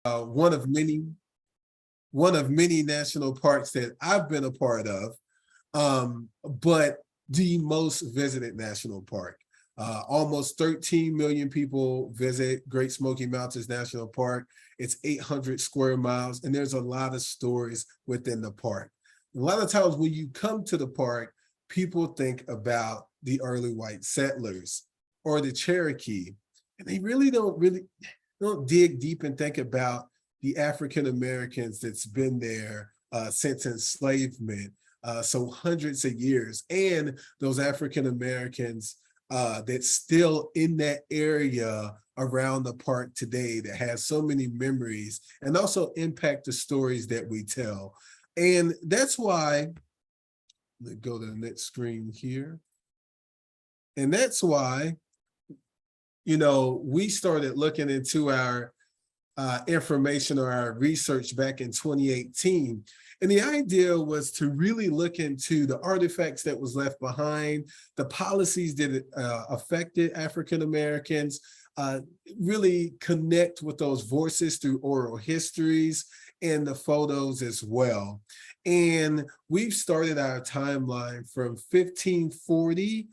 one of many national parks that I've been a part of, but the most visited national park. Almost 13 million people visit Great Smoky Mountains National Park. It's 800 square miles, and there's a lot of stories within the park. A lot of times when you come to the park, people think about the early white settlers or the Cherokee, and they really don't dig deep and think about the African Americans that's been there since enslavement, so hundreds of years, and those African Americans that's still in that area around the park today that has so many memories and also impact the stories that we tell. And that's why, let's go to the next screen here. And that's why, we started looking into our information or our research back in 2018. And the idea was to really look into the artifacts that was left behind, the policies that affected African Americans, really connect with those voices through oral histories and the photos as well. And we've started our timeline from 1540,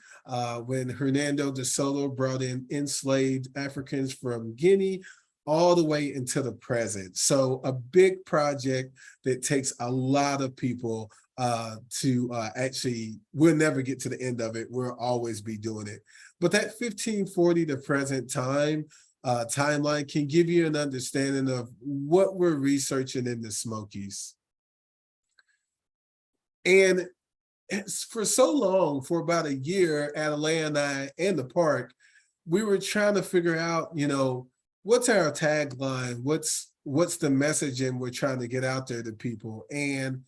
when Hernando de Soto brought in enslaved Africans from Guinea, all the way into the present. So a big project that takes a lot of people to actually, we'll never get to the end of it. We'll always be doing it. But that 1540 to present timeline can give you an understanding of what we're researching in the Smokies. And for so long, for about a year, Adelia and I and the park, we were trying to figure out, what's our tagline? What's the messaging we're trying to get out there to people? And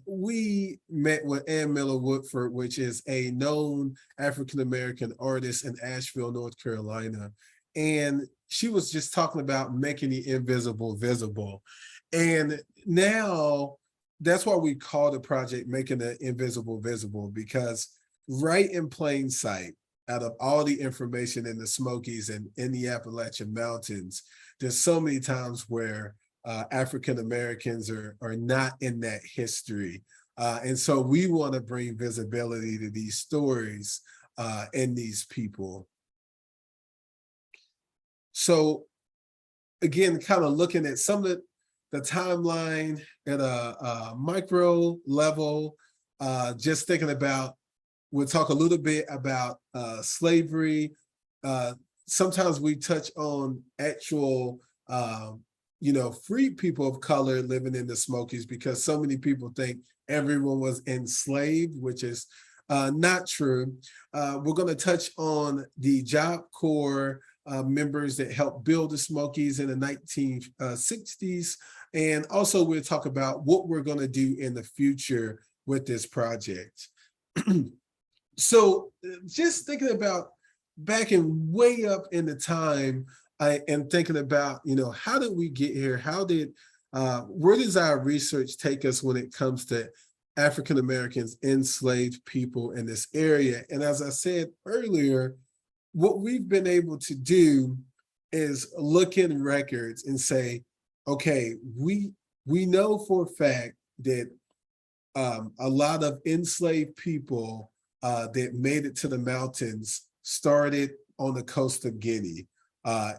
we met with Ann Miller Woodford, which is a known African-American artist in Asheville, North Carolina. And she was just talking about making the invisible visible. And now that's why we call the project Making the Invisible Visible, because right in plain sight, out of all the information in the Smokies and in the Appalachian Mountains, there's so many times where African Americans are not in that history. And so we want to bring visibility to these stories and these people. So again, kind of looking at some of the timeline at a micro level, just thinking about, we'll talk a little bit about slavery. Sometimes we touch on actual, free people of color living in the Smokies, because so many people think everyone was enslaved, which is not true. We're going to touch on the Job Corps members that helped build the Smokies in the 1960s. And also we'll talk about what we're going to do in the future with this project. So just thinking about backing way up in the time and thinking about, how did we get here? Where does our research take us when it comes to African Americans, enslaved people in this area? And as I said earlier, what we've been able to do is look in records and say, okay, we know for a fact that a lot of enslaved people that made it to the mountains started on the coast of Guinea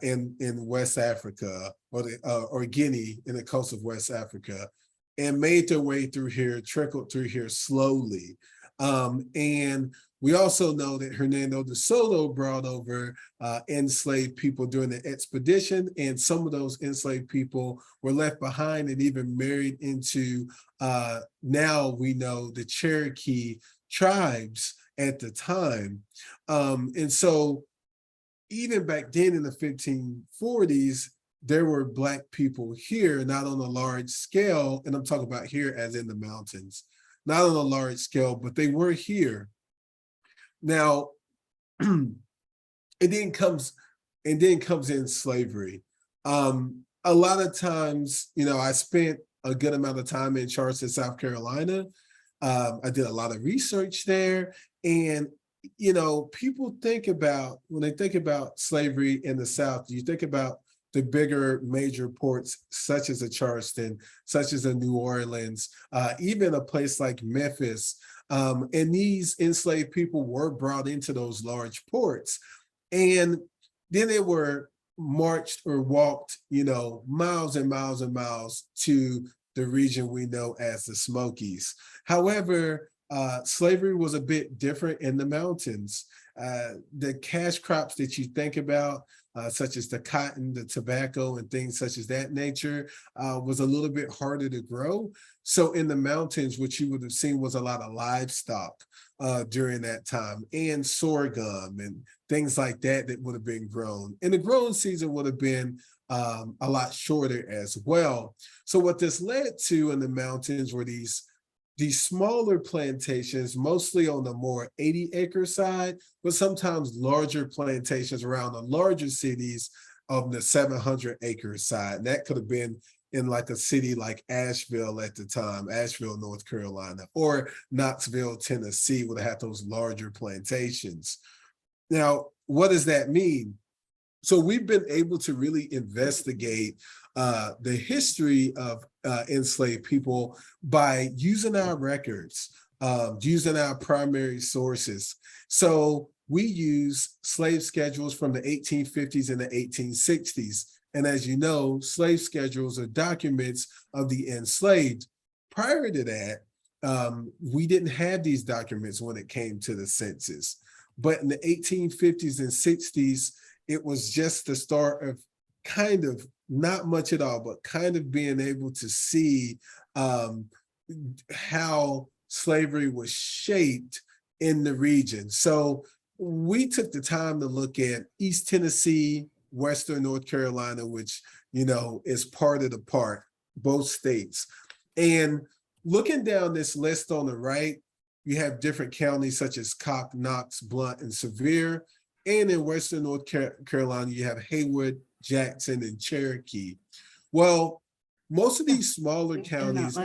in West Africa, or Guinea in the coast of West Africa, and made their way through here, trickled through here slowly. And we also know that Hernando de Soto brought over enslaved people during the expedition, and some of those enslaved people were left behind and even married into, now we know, the Cherokee tribes at the time. And so even back then in the 1540s, there were Black people here, not on a large scale, and I'm talking about here as in the mountains, not on a large scale, but they were here. Now, and then comes in slavery. A lot of times, I spent a good amount of time in Charleston, South Carolina. I did a lot of research there, and people think about, when they think about slavery in the South, you think about the bigger major ports, such as a Charleston, such as a New Orleans, even a place like Memphis. And these enslaved people were brought into those large ports. And then they were marched or walked, miles and miles and miles to the region we know as the Smokies. However, slavery was a bit different in the mountains. The cash crops that you think about, such as the cotton, the tobacco, and things such as that nature, was a little bit harder to grow. So in the mountains, what you would have seen was a lot of livestock during that time, and sorghum and things like that that would have been grown. And the growing season would have been a lot shorter as well. So what this led to in the mountains were these smaller plantations, mostly on the more 80-acre side, but sometimes larger plantations around the larger cities of the 700-acre side. And that could have been in like a city like Asheville at the time, Asheville, North Carolina, or Knoxville, Tennessee, would have had those larger plantations. Now, what does that mean? So we've been able to really investigate the history of enslaved people by using our records, using our primary sources. So we use slave schedules from the 1850s and the 1860s. And as you know, slave schedules are documents of the enslaved. Prior to that, we didn't have these documents when it came to the census. But in the 1850s and 60s, it was just the start of kind of, not much at all, but kind of being able to see how slavery was shaped in the region. So we took the time to look at East Tennessee, Western North Carolina, which, is part of the park, both states. And looking down this list on the right, you have different counties such as Cock, Knox, Blount, and Sevier. And in Western North Carolina, you have Haywood, Jackson, and Cherokee. Well, most of these smaller counties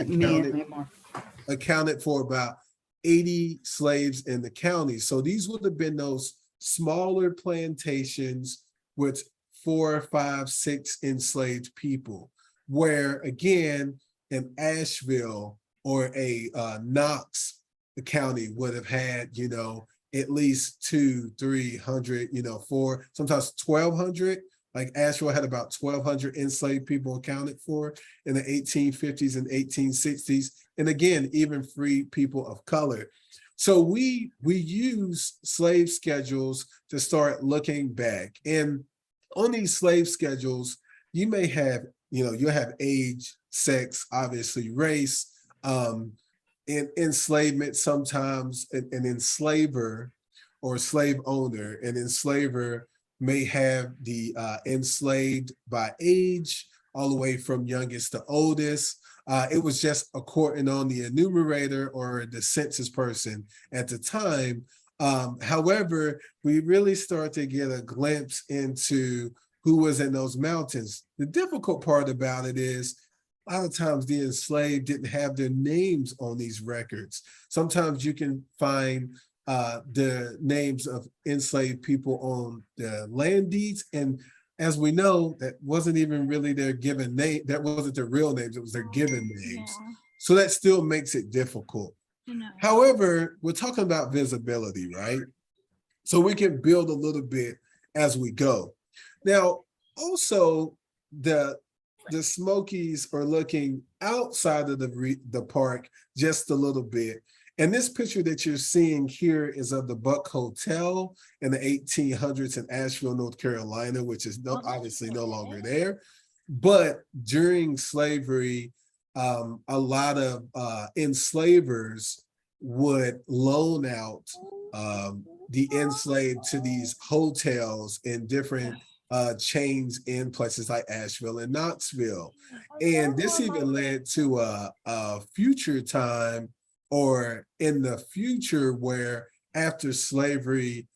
accounted for about 80 slaves in the county. So these would have been those smaller plantations with 4, 5, 6 enslaved people, where again, in Asheville or a Knox County would have had, at least 200, 300, 4, sometimes 1,200. Like Asheville had about 1,200 enslaved people accounted for in the 1850s and 1860s. And again, even free people of color. So we use slave schedules to start looking back. And on these slave schedules, you may have, you'll have age, sex, obviously race, in enslavement. Sometimes an enslaver or slave owner, an enslaver may have the enslaved by age, all the way from youngest to oldest. It was just according on the enumerator or the census person at the time. However, we really start to get a glimpse into who was in those mountains. The difficult part about it is a lot of times the enslaved didn't have their names on these records. Sometimes you can find the names of enslaved people on the land deeds. And as we know, that wasn't even really their given name. That wasn't their real names. It was their given names. Yeah. So that still makes it difficult. However, we're talking about visibility, right? So we can build a little bit as we go. Now, also the Smokies are looking outside of the park just a little bit. And this picture that you're seeing here is of the Buck Hotel in the 1800s in Asheville, North Carolina, which is obviously no longer there. But during slavery, a lot of enslavers would loan out the enslaved to these hotels in different chains in places like Asheville and Knoxville. And this even led to a future time, or in the future, where after slavery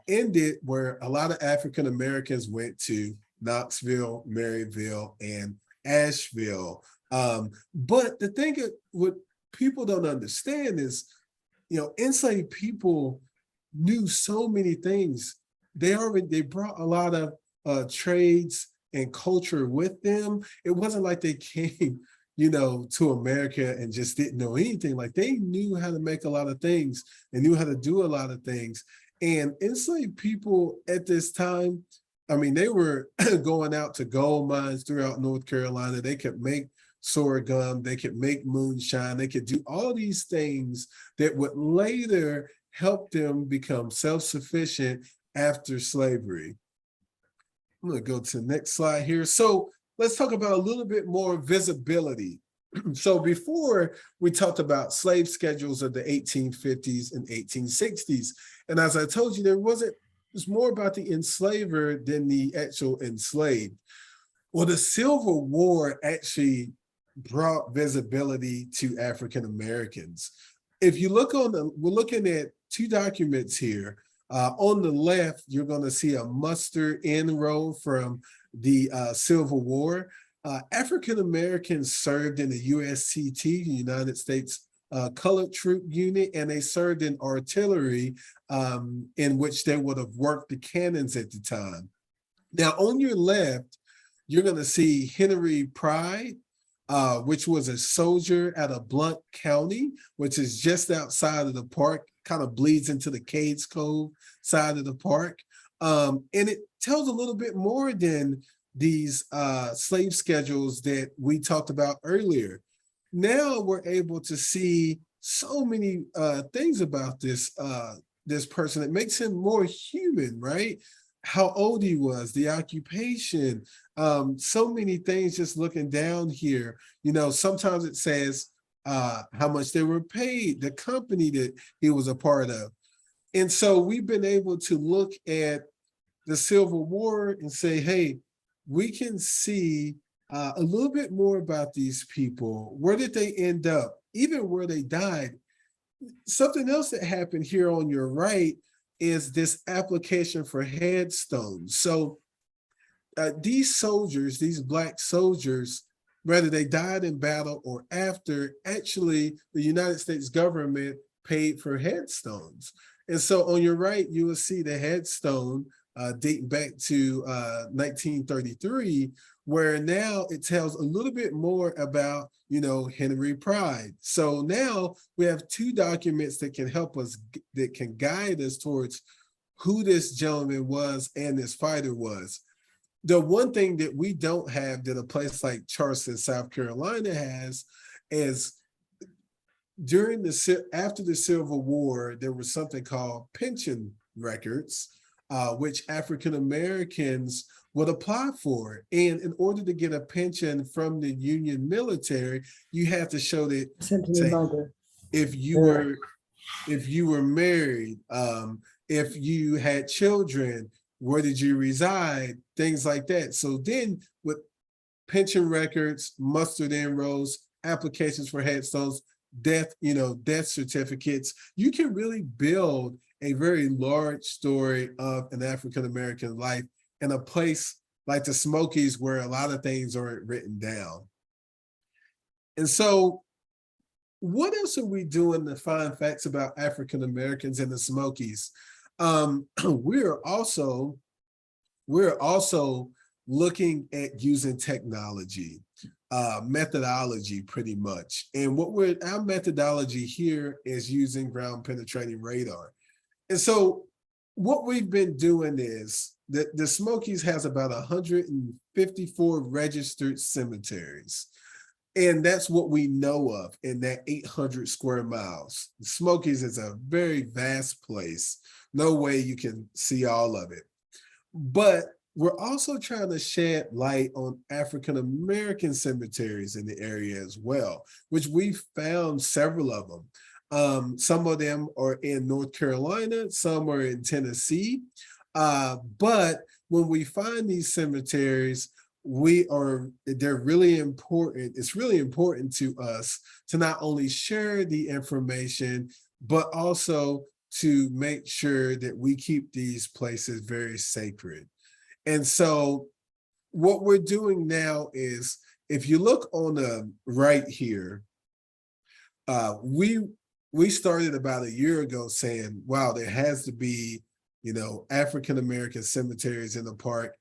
ended, where a lot of African Americans went to Knoxville, Maryville, and Asheville. But the thing that what people don't understand is, enslaved people knew so many things. They brought a lot of trades and culture with them. It wasn't like they came, to America and just didn't know anything. Like they knew how to make a lot of things. They knew how to do a lot of things. And enslaved people at this time, I mean, they were going out to gold mines throughout North Carolina. They could make sorghum, they could make moonshine, they could do all these things that would later help them become self-sufficient after slavery. I'm going to go to the next slide here. So let's talk about a little bit more visibility. So before we talked about slave schedules of the 1850s and 1860s. And as I told you, it's more about the enslaver than the actual enslaved. Well, the Civil War actually brought visibility to African Americans. If you look we're looking at two documents here. On the left, you're going to see a muster enroll from the Civil War. African Americans served in the USCT, the United States Colored Troop Unit, and they served in artillery, in which they would have worked the cannons at the time. Now, on your left, you're going to see Henry Pride, which was a soldier out of Blount County, which is just outside of the park, kind of bleeds into the Cades Cove side of the park. And it tells a little bit more than these slave schedules that we talked about earlier. Now we're able to see so many things about this person. It makes him more human, right? How old he was, the occupation, so many things just looking down here. Sometimes it says how much they were paid, the company that he was a part of. And so we've been able to look at the Civil War and say, hey, we can see a little bit more about these people. Where did they end up? Even where they died. Something else that happened here on your right is this application for headstones. So these soldiers, these Black soldiers, whether they died in battle or after, actually the United States government paid for headstones. And so on your right, you will see the headstone dating back to 1933, where now it tells a little bit more about, Henry Pride. So now we have two documents that can help us, that can guide us towards who this gentleman was and this fighter was. The one thing that we don't have that a place like Charleston, South Carolina has is after the Civil War, there was something called pension records, which African Americans would apply for. And in order to get a pension from the Union military, you have to show that, say, if you were married, if you had children, where did you reside, things like that. So then with pension records, mustered enrolls, applications for headstones, death certificates, you can really build a very large story of an African-American life in a place like the Smokies where a lot of things aren't written down. And so what else are we doing to find facts about African-Americans in the Smokies? We're also looking at using technology, methodology pretty much. And our methodology here is using ground penetrating radar. And so what we've been doing is that the Smokies has about 154 registered cemeteries. And that's what we know of in that 800 square miles. The Smokies is a very vast place. No way you can see all of it. But we're also trying to shed light on African-American cemeteries in the area as well, which we've found several of them. Some of them are in North Carolina, some are in Tennessee. But when we find these cemeteries, they're really important. It's really important to us to not only share the information, but also to make sure that we keep these places very sacred. And so what we're doing now is, if you look on the right here, we started about a year ago saying, wow, there has to be, African-American cemeteries in the park.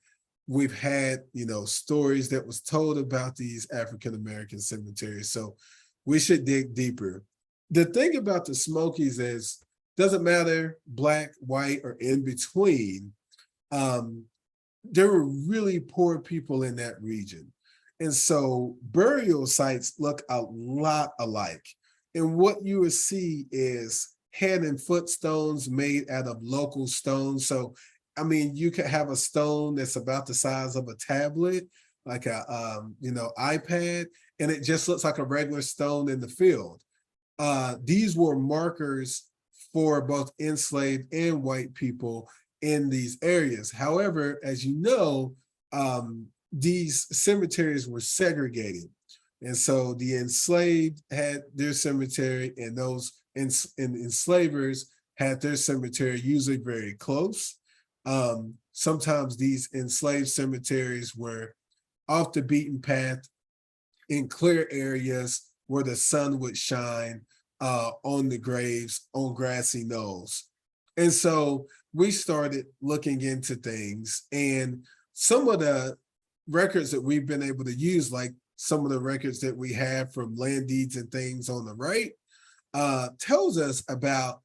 we've had, stories that was told about these African-American cemeteries. So we should dig deeper. The thing about the Smokies is, doesn't matter black, white, or in between. Um, there were really poor people in that region. And so burial sites look a lot alike. And what you will see is hand and foot stones made out of local stones. So, I mean, you could have a stone that's about the size of a tablet, like a, iPad, and it just looks like a regular stone in the field. These were markers for both enslaved and white people in these areas. However, as you know, these cemeteries were segregated. And so the enslaved had their cemetery, and those enslavers had their cemetery, usually very close. Sometimes these enslaved cemeteries were off the beaten path in clear areas where the sun would shine on the graves on grassy knolls. And so we started looking into things, and some of the records that we've been able to use, like some of the records that we have from land deeds and things on the right, tells us about,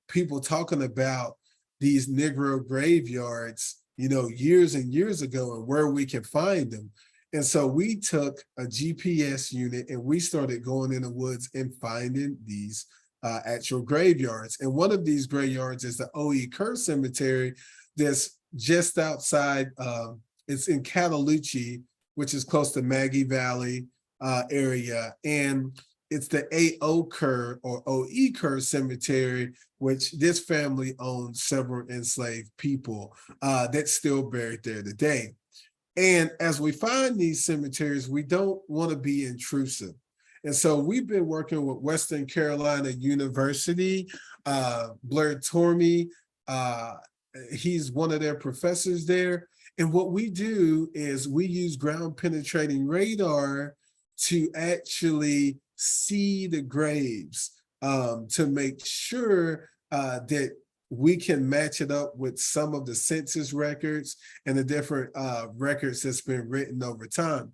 people talking about these Negro graveyards, years and years ago, and where we can find them. And so we took a GPS unit and we started going in the woods and finding these actual graveyards. And one of these graveyards is the O.E. Kerr Cemetery that's just outside, it's in Cataloochee, which is close to Maggie Valley area. And it's the A.O. Kerr or O.E. Kerr Cemetery, which this family owns several enslaved people that's still buried there today. And as we find these cemeteries, we don't want to be intrusive. And so we've been working with Western Carolina University, Blair Tormey, he's one of their professors there. And what we do is we use ground penetrating radar to actually see the graves, to make sure that we can match it up with some of the census records and the different records that's been written over time.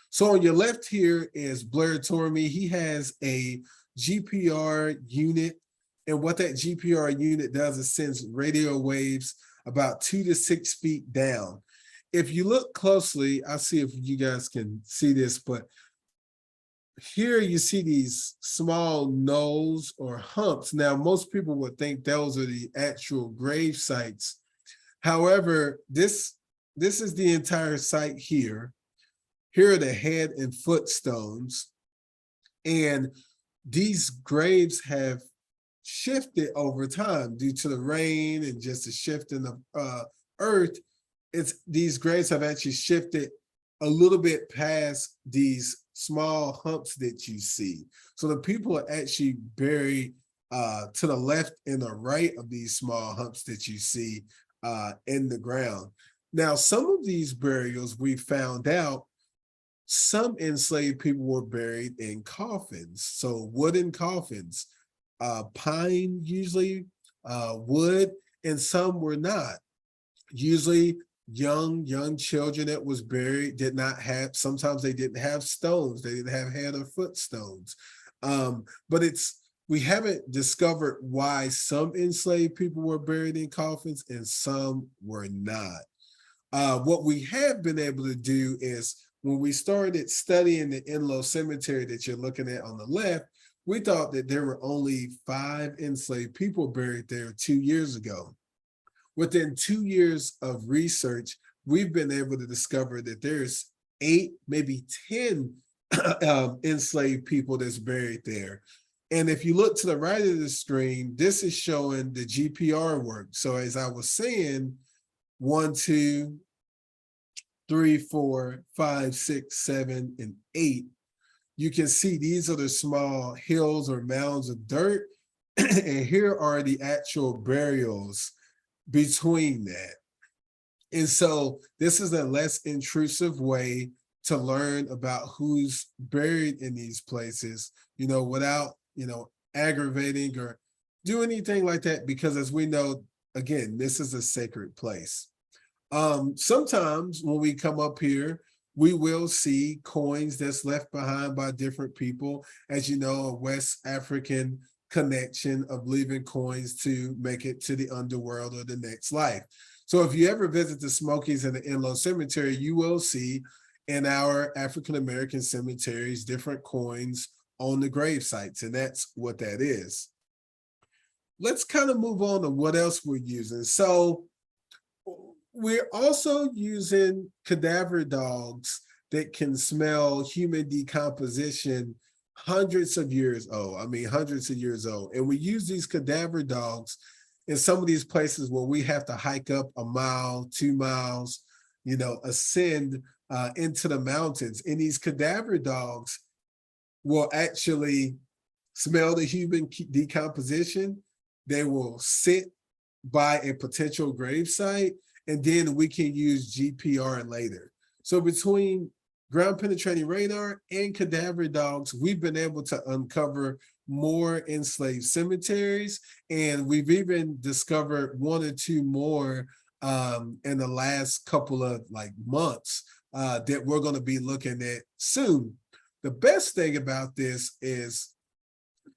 So on your left here is Blair Tormey. He has a GPR unit. And what that GPR unit does is sends radio waves about 2 to 6 feet down. If you look closely, I'll see if you guys can see this, but here you see these small knolls or humps. Now, most people would think those are the actual grave sites. However, this is the entire site here. Here are the head and foot stones. And these graves have shifted over time due to the rain and just the shift in the earth. These graves have actually shifted a little bit past these small humps that you see. So the people are actually buried to the left and the right of these small humps that you see in the ground. Now, some of these burials, we found out some enslaved people were buried in coffins. So wooden coffins, pine usually, wood, and some were not. Usually young children that was buried did not have, sometimes they didn't have stones, they didn't have hand or foot stones. But we haven't discovered why some enslaved people were buried in coffins and some were not. What we have been able to do is, when we started studying the Enlow Cemetery that you're looking at on the left, we thought that there were only 5 enslaved people buried there 2 years ago. Within 2 years of research, we've been able to discover that there's 8, maybe 10 enslaved people that's buried there. And if you look to the right of the screen, this is showing the GPR work. So as I was saying, 1, 2, 3, 4, 5, 6, 7, and 8, you can see these are the small hills or mounds of dirt. And here are the actual burials between that. And so this is a less intrusive way to learn about who's buried in these places, without, aggravating or do anything like that, because as we know, again, this is a sacred place. Sometimes when we come up here, we will see coins that's left behind by different people. As you know, a West African connection of leaving coins to make it to the underworld or the next life. So if you ever visit the Smokies and the Inlow Cemetery, you will see in our African American cemeteries different coins on the grave sites, and that's what that is. Let's kind of move on to what else we're using. So we're also using cadaver dogs that can smell human decomposition hundreds of years old. I mean, hundreds of years old. And we use these cadaver dogs in some of these places where we have to hike up a mile, 2 miles, ascend into the mountains. And these cadaver dogs will actually smell the human decomposition. They will sit by a potential gravesite, and then we can use GPR later. So between ground penetrating radar and cadaver dogs, we've been able to uncover more enslaved cemeteries, and we've even discovered one or two more in the last couple of months that we're going to be looking at soon. The best thing about this is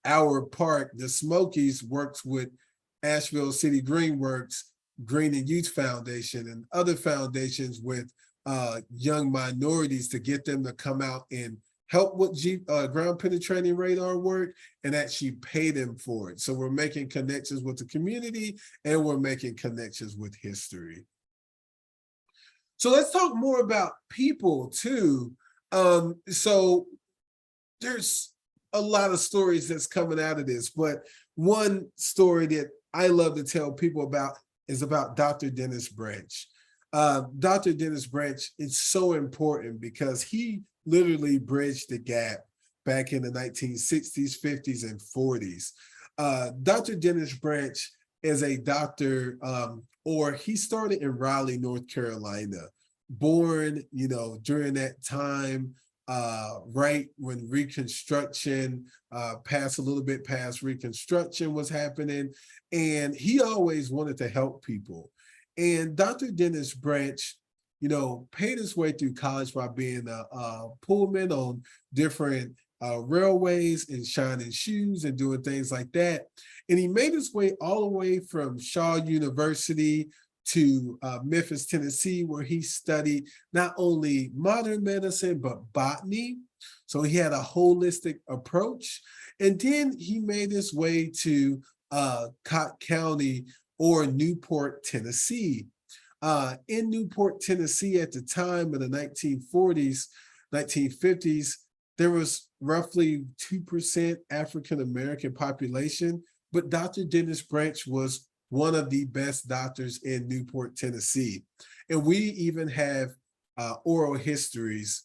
our park, the Smokies, works with Asheville City Greenworks, Green and Youth Foundation, and other foundations with young minorities to get them to come out and help with ground penetrating radar work and actually pay them for it. So we're making connections with the community and we're making connections with history. So let's talk more about people too. So there's a lot of stories that's coming out of this, but one story that I love to tell people about is about Dr. Dennis Branch. Dr. Dennis Branch is so important because he literally bridged the gap back in the 1960s, 50s, and 40s. Dr. Dennis Branch is a doctor, or he started in Raleigh, North Carolina, born, during that time, right when Reconstruction, a little bit past Reconstruction was happening. And he always wanted to help people. And Dr. Dennis Branch, paid his way through college by being a pullman on different railways and shining shoes and doing things like that. And he made his way all the way from Shaw University to Memphis, Tennessee, where he studied not only modern medicine, but botany. So he had a holistic approach. And then he made his way to Cott County or Newport, Tennessee. In Newport, Tennessee, at the time of the 1940s, 1950s, there was roughly 2% African-American population, but Dr. Dennis Branch was one of the best doctors in Newport, Tennessee. And we even have oral histories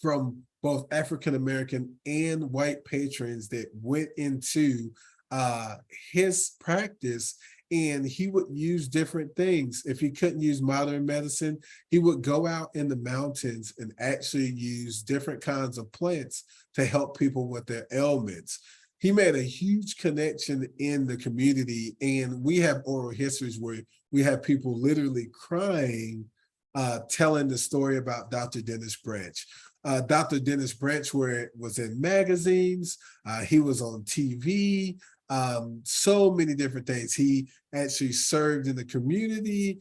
from both African-American and white patrons that went into his practice, and he would use different things. If he couldn't use modern medicine, he would go out in the mountains and actually use different kinds of plants to help people with their ailments. He made a huge connection in the community, and we have oral histories where we have people literally crying, telling the story about Dr. Dennis Branch. Dr. Dennis Branch was in magazines, he was on TV, so many different things. He actually served in the community.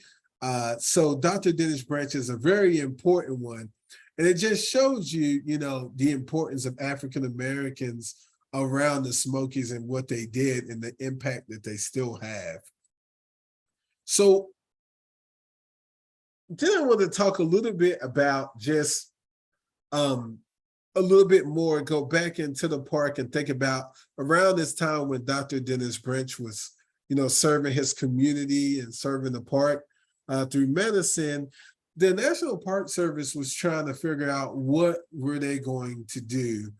So Dr. Dennis Branch is a very important one. And it just shows you, the importance of African Americans around the Smokies and what they did and the impact that they still have. So then I want to talk a little bit about just a little bit more, go back into the park and think about around this time when Dr. Dennis Branch was, serving his community and serving the park through medicine. The National Park Service was trying to figure out what were they going to do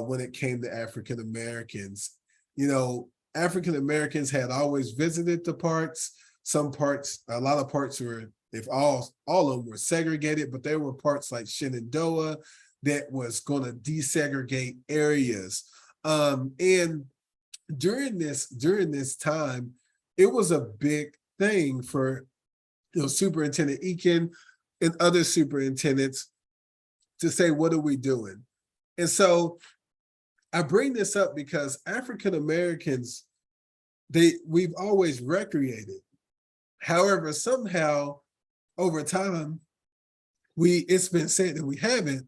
when it came to African Americans. African Americans had always visited the parks. Some parks, a lot of parks were, if all of them were segregated, but there were parts like Shenandoah that was going to desegregate areas. And during this time, it was a big thing for Superintendent Eakin and other superintendents to say, what are we doing? And so I bring this up because African Americans, we've always recreated. However, somehow over time, it's been said that we haven't.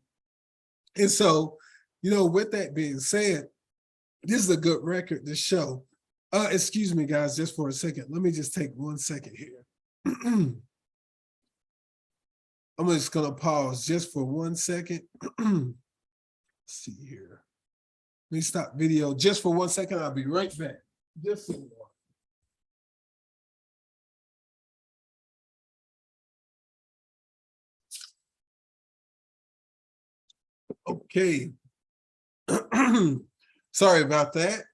And so, with that being said, this is a good record to show. Excuse me, guys, just for a second. Let me just take 1 second here. I'm just gonna pause just for 1 second. Let's see here. Let me stop video just for 1 second. I'll be right back. Just so long. Okay. Sorry about that.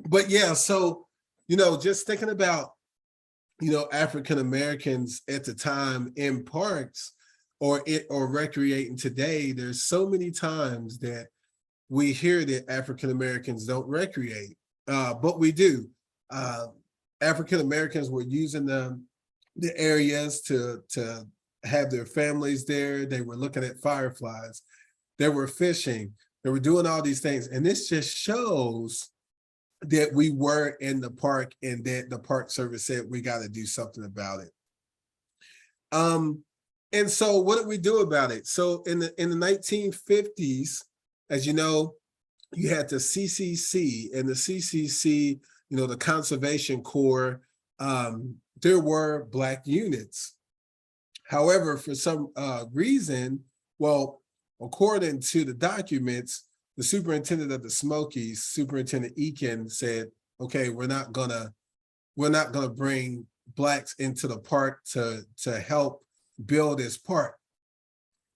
But yeah, so, just thinking about, African Americans at the time in parks or recreating today, there's so many times that we hear that African Americans don't recreate, but we do. African Americans were using the areas to have their families there. They were looking at fireflies. They were fishing. They were doing all these things. And this just shows that we were in the park and that the Park Service said we got to do something about it. And so what did we do about it? So in the 1950s, as you know, you had the CCC, and the CCC, the Conservation Corps, there were Black units. However, for some reason, well, according to the documents, the superintendent of the Smokies, Superintendent Eakin, said, okay, we're not gonna bring Blacks into the park to help build this park.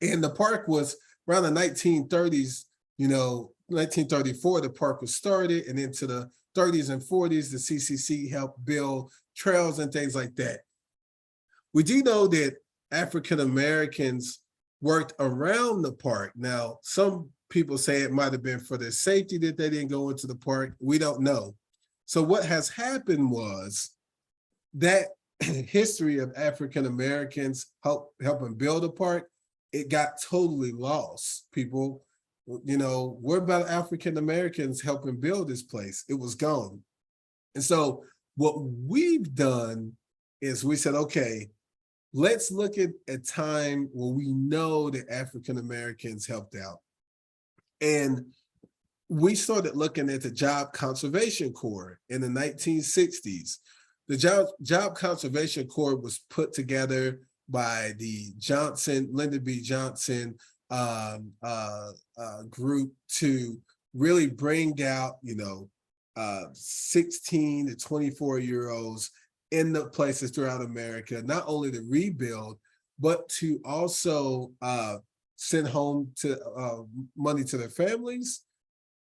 And the park was around the 1930s, 1934, the park was started, and into the 30s and 40s, the CCC helped build trails and things like that. We do know that African Americans worked around the park. Now, some people say it might have been for their safety that they didn't go into the park. We don't know. So what has happened was that history of African Americans helping build a park, it got totally lost. People, what about African Americans helping build this place? It was gone. And so what we've done is we said, okay, let's look at a time where we know that African Americans helped out. And we started looking at the Job Conservation Corps in the 1960s. The Job Conservation Corps was put together by the Lyndon B. Johnson group to really bring out, 16 to 24-year-olds in the places throughout America, not only to rebuild, but to also send home money to their families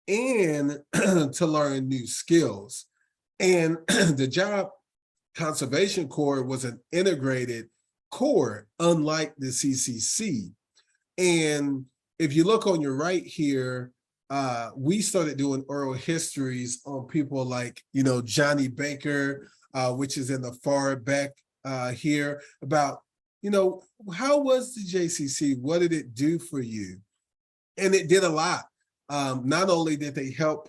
and to learn new skills. And the Job Conservation Corps was an integrated corps, unlike the CCC. And if you look on your right here, we started doing oral histories on people like, Johnny Baker, which is in the far back here, about, how was the JCC? What did it do for you? And it did a lot. Not only did they help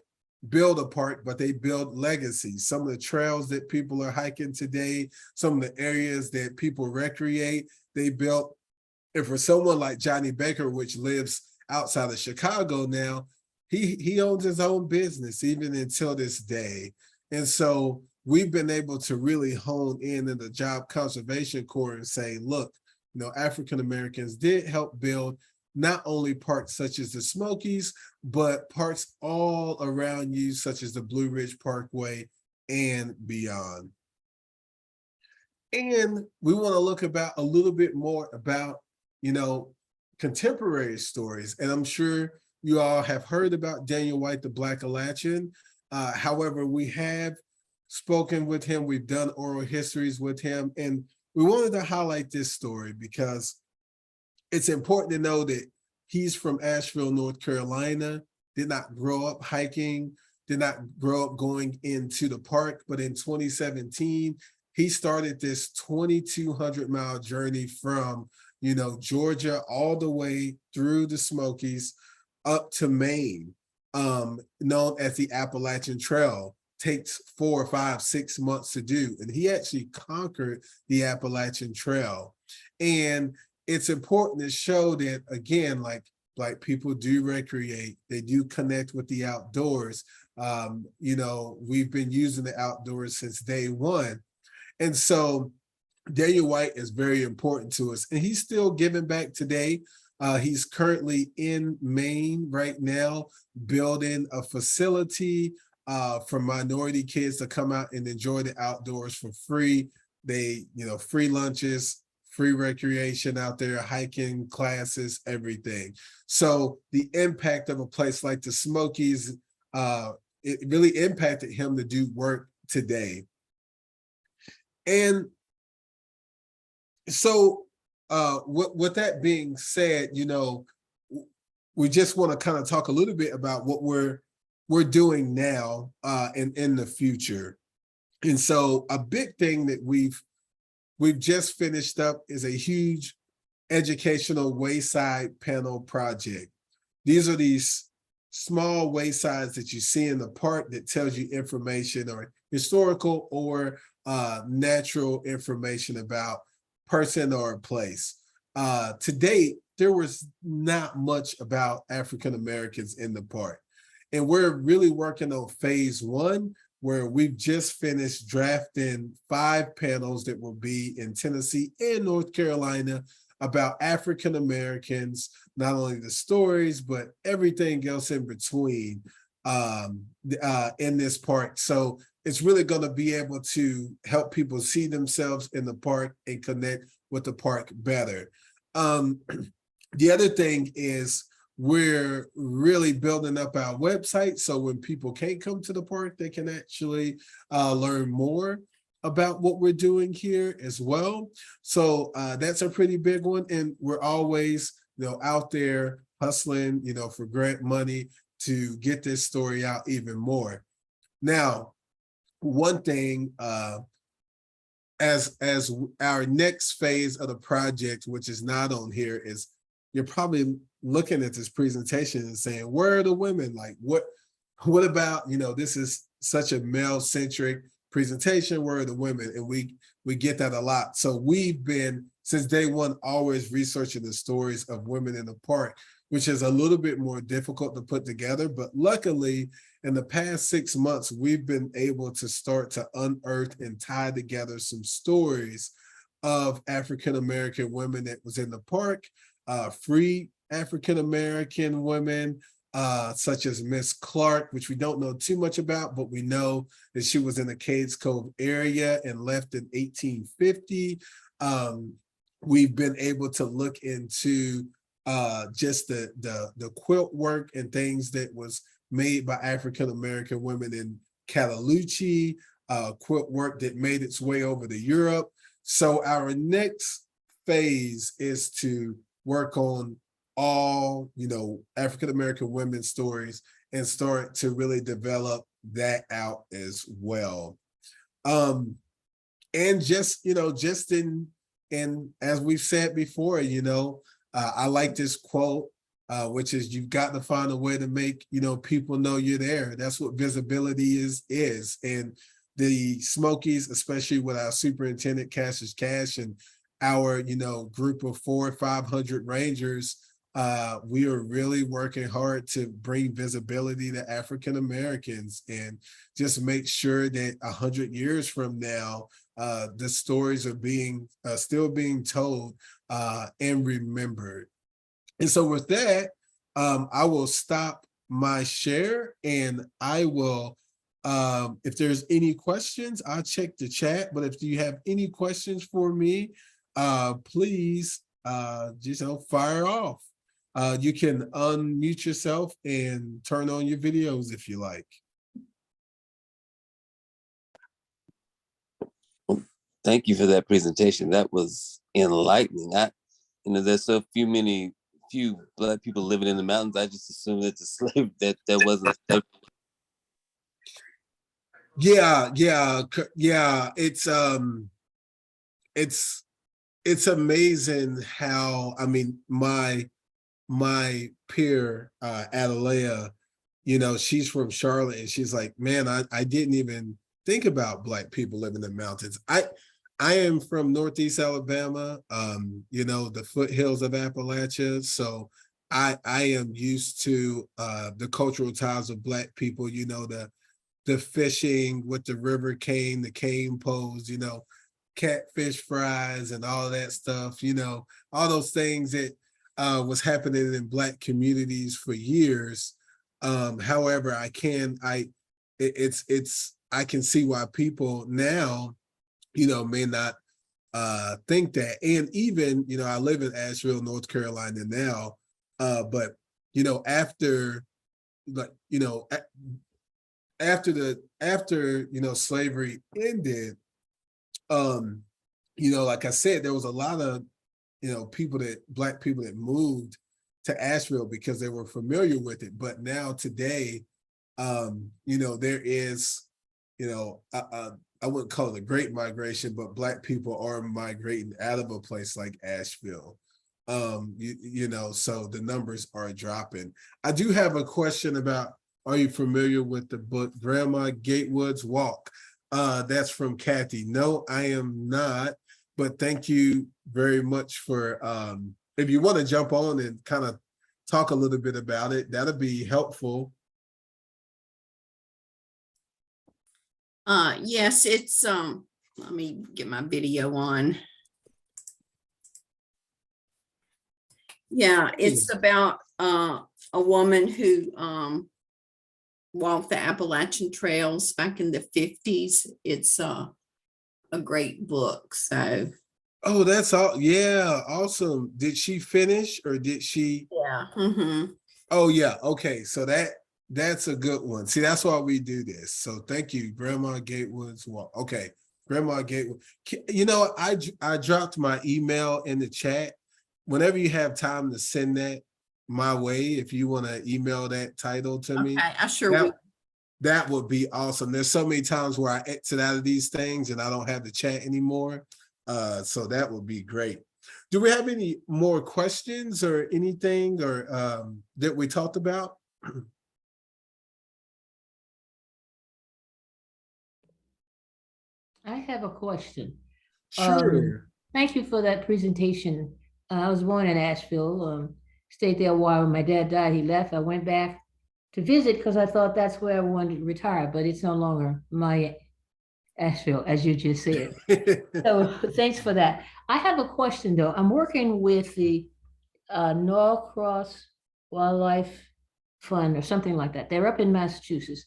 build a park, but they build legacies. Some of the trails that people are hiking today, some of the areas that people recreate, they built. And for someone like Johnny Baker, which lives outside of Chicago now, he owns his own business even until this day. And so we've been able to really hone in the Job Conservation Corps and say, look, African Americans did help build not only parks such as the Smokies, but parks all around you, such as the Blue Ridge Parkway and beyond. And we want to look about a little bit more about, contemporary stories. And I'm sure you all have heard about Daniel White, the Black Alatchian. However, we have spoken with him. We've done oral histories with him. And we wanted to highlight this story because it's important to know that he's from Asheville, North Carolina, did not grow up hiking, did not grow up going into the park, but in 2017, he started this 2,200-mile journey from, Georgia all the way through the Smokies up to Maine, known as the Appalachian Trail. Takes 4, 5, 6 months to do. And he actually conquered the Appalachian Trail. And it's important to show that, again, like people do recreate, they do connect with the outdoors. We've been using the outdoors since day one. And so Daniel White is very important to us, and he's still giving back today. He's currently in Maine right now, building a facility for minority kids to come out and enjoy the outdoors for free. They, free lunches, free recreation out there, hiking classes, everything. So the impact of a place like the Smokies, it really impacted him to do work today. And so with that being said, we just want to kind of talk a little bit about what we're doing now and in the future. And so a big thing that we've just finished up is a huge educational wayside panel project. These are these small waysides that you see in the park that tells you information or historical or natural information about person or place. To date, there was not much about African Americans in the park. And we're really working on phase 1, where we've just finished drafting 5 panels that will be in Tennessee and North Carolina about African Americans, not only the stories, but everything else in between in this park. So it's really going to be able to help people see themselves in the park and connect with the park better. The other thing is we're really building up our website, so when people can't come to the park, they can actually learn more about what we're doing here as well. So that's a pretty big one, and we're always out there hustling for grant money to get this story out even more. Now, one thing as our next phase of the project, which is not on here, is you're probably looking at this presentation and saying, where are the women? Like, what about, this is such a male-centric presentation, where are the women? And we get that a lot. So we've been, since day one, always researching the stories of women in the park, which is a little bit more difficult to put together. But luckily, in the past 6 months, we've been able to start to unearth and tie together some stories of African-American women that was in the park, free African-American women, such as Miss Clark, which we don't know too much about, but we know that she was in the Cades Cove area and left in 1850. We've been able to look into just the quilt work and things that was made by African-American women in Cataloochee, quilt work that made its way over to Europe. So our next phase is to work on all, African-American women's stories and start to really develop that out as well. And just, just in as we've said before, I like this quote, which is, you've got to find a way to make, people know you're there. That's what visibility is. And the Smokies, especially with our superintendent, Cassius Cash, and our, group of 400 or 500 Rangers, we are really working hard to bring visibility to African Americans and just make sure that 100 years from now, the stories are being still being told and remembered. And so with that, I will stop my share, and I will, if there's any questions, I'll check the chat. But if you have any questions for me, please just fire off. You can unmute yourself and turn on your videos if you like. Thank you for that presentation. That was enlightening. There's so few Black people living in the mountains. I just assumed that that wasn't. Yeah. It's it's amazing how, I mean, my peer, Adalea, you know, she's from Charlotte, and she's like, man, I didn't even think about Black people living in the mountains. I am from Northeast Alabama, you know, the foothills of Appalachia. So I am used to the cultural ties of Black people, you know, the fishing with the river cane, the cane poles, you know, catfish fries and all that stuff, you know, all those things that was happening in Black communities for years. However, it's I can see why people now, you know, may not think that. And even, you know, I live in Asheville, North Carolina now, but you know, after, like, you know, after you know, slavery ended, um, you know, like I said, there was a lot of, you know, Black people that moved to Asheville because they were familiar with it. But now today, you know, there is, you know, I wouldn't call it a great migration, but Black people are migrating out of a place like Asheville. You know, so the numbers are dropping. I do have a question about, are you familiar with the book Grandma Gatewood's Walk? That's from Kathy. No, I am not, but thank you very much for, if you want to jump on and kind of talk a little bit about it, that'll be helpful. Yes, it's let me get my video on. Yeah, it's about a woman who walked the Appalachian trails back in the 50s. It's a great book. So Oh, that's all. Yeah, awesome. Did she finish, or did she? yeah. Mm-hmm. Oh yeah, okay. So that's a good one. See, that's why we do this. So thank you, Grandma Gatewood's Walk. Okay, Grandma Gatewood. You know, I dropped my email in the chat. Whenever you have time to send that my way, if you want to email that title to me, Okay, I sure will. that would be awesome. There's so many times where I exit out of these things and I don't have the chat anymore. So that would be great. Do we have any more questions or anything, or that we talked about? I have a question. Sure. Thank you for that presentation. I was born in Asheville, stayed there a while. When my dad died, he left. I went back to visit because I thought that's where I wanted to retire, but it's no longer my Asheville, as you just said. So thanks for that. I have a question though. I'm working with the Norcross Wildlife Fund or something like that. They're up in Massachusetts.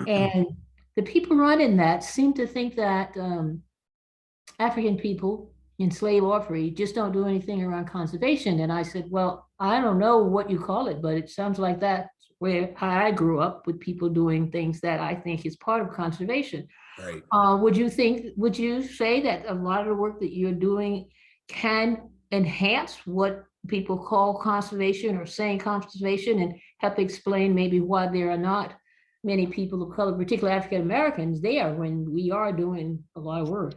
And the people running that seem to think that African people, enslaved or free, just don't do anything around conservation. And I said, well, I don't know what you call it, but it sounds like that's where I grew up, with people doing things that I think is part of conservation. Right. Would you say that a lot of the work that you're doing can enhance what people call conservation or saying conservation, and help explain maybe why there are not many people of color, particularly African Americans, there when we are doing a lot of work?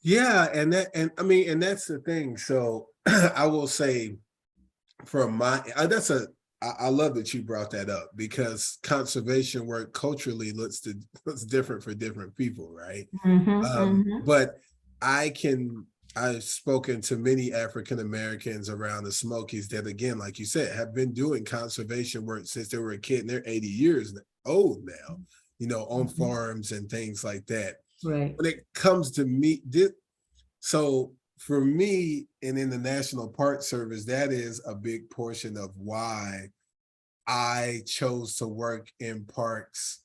Yeah, and I mean, and that's the thing. So I will say, from my, I love that you brought that up, because conservation work culturally looks different for different people, right? But I've spoken to many African Americans around the Smokies that, again, like you said, have been doing conservation work since they were a kid, and they're 80 years old now, you know, on farms and things like that. Right. When it comes to me, so for me, and in the National Park Service, that is a big portion of why I chose to work in parks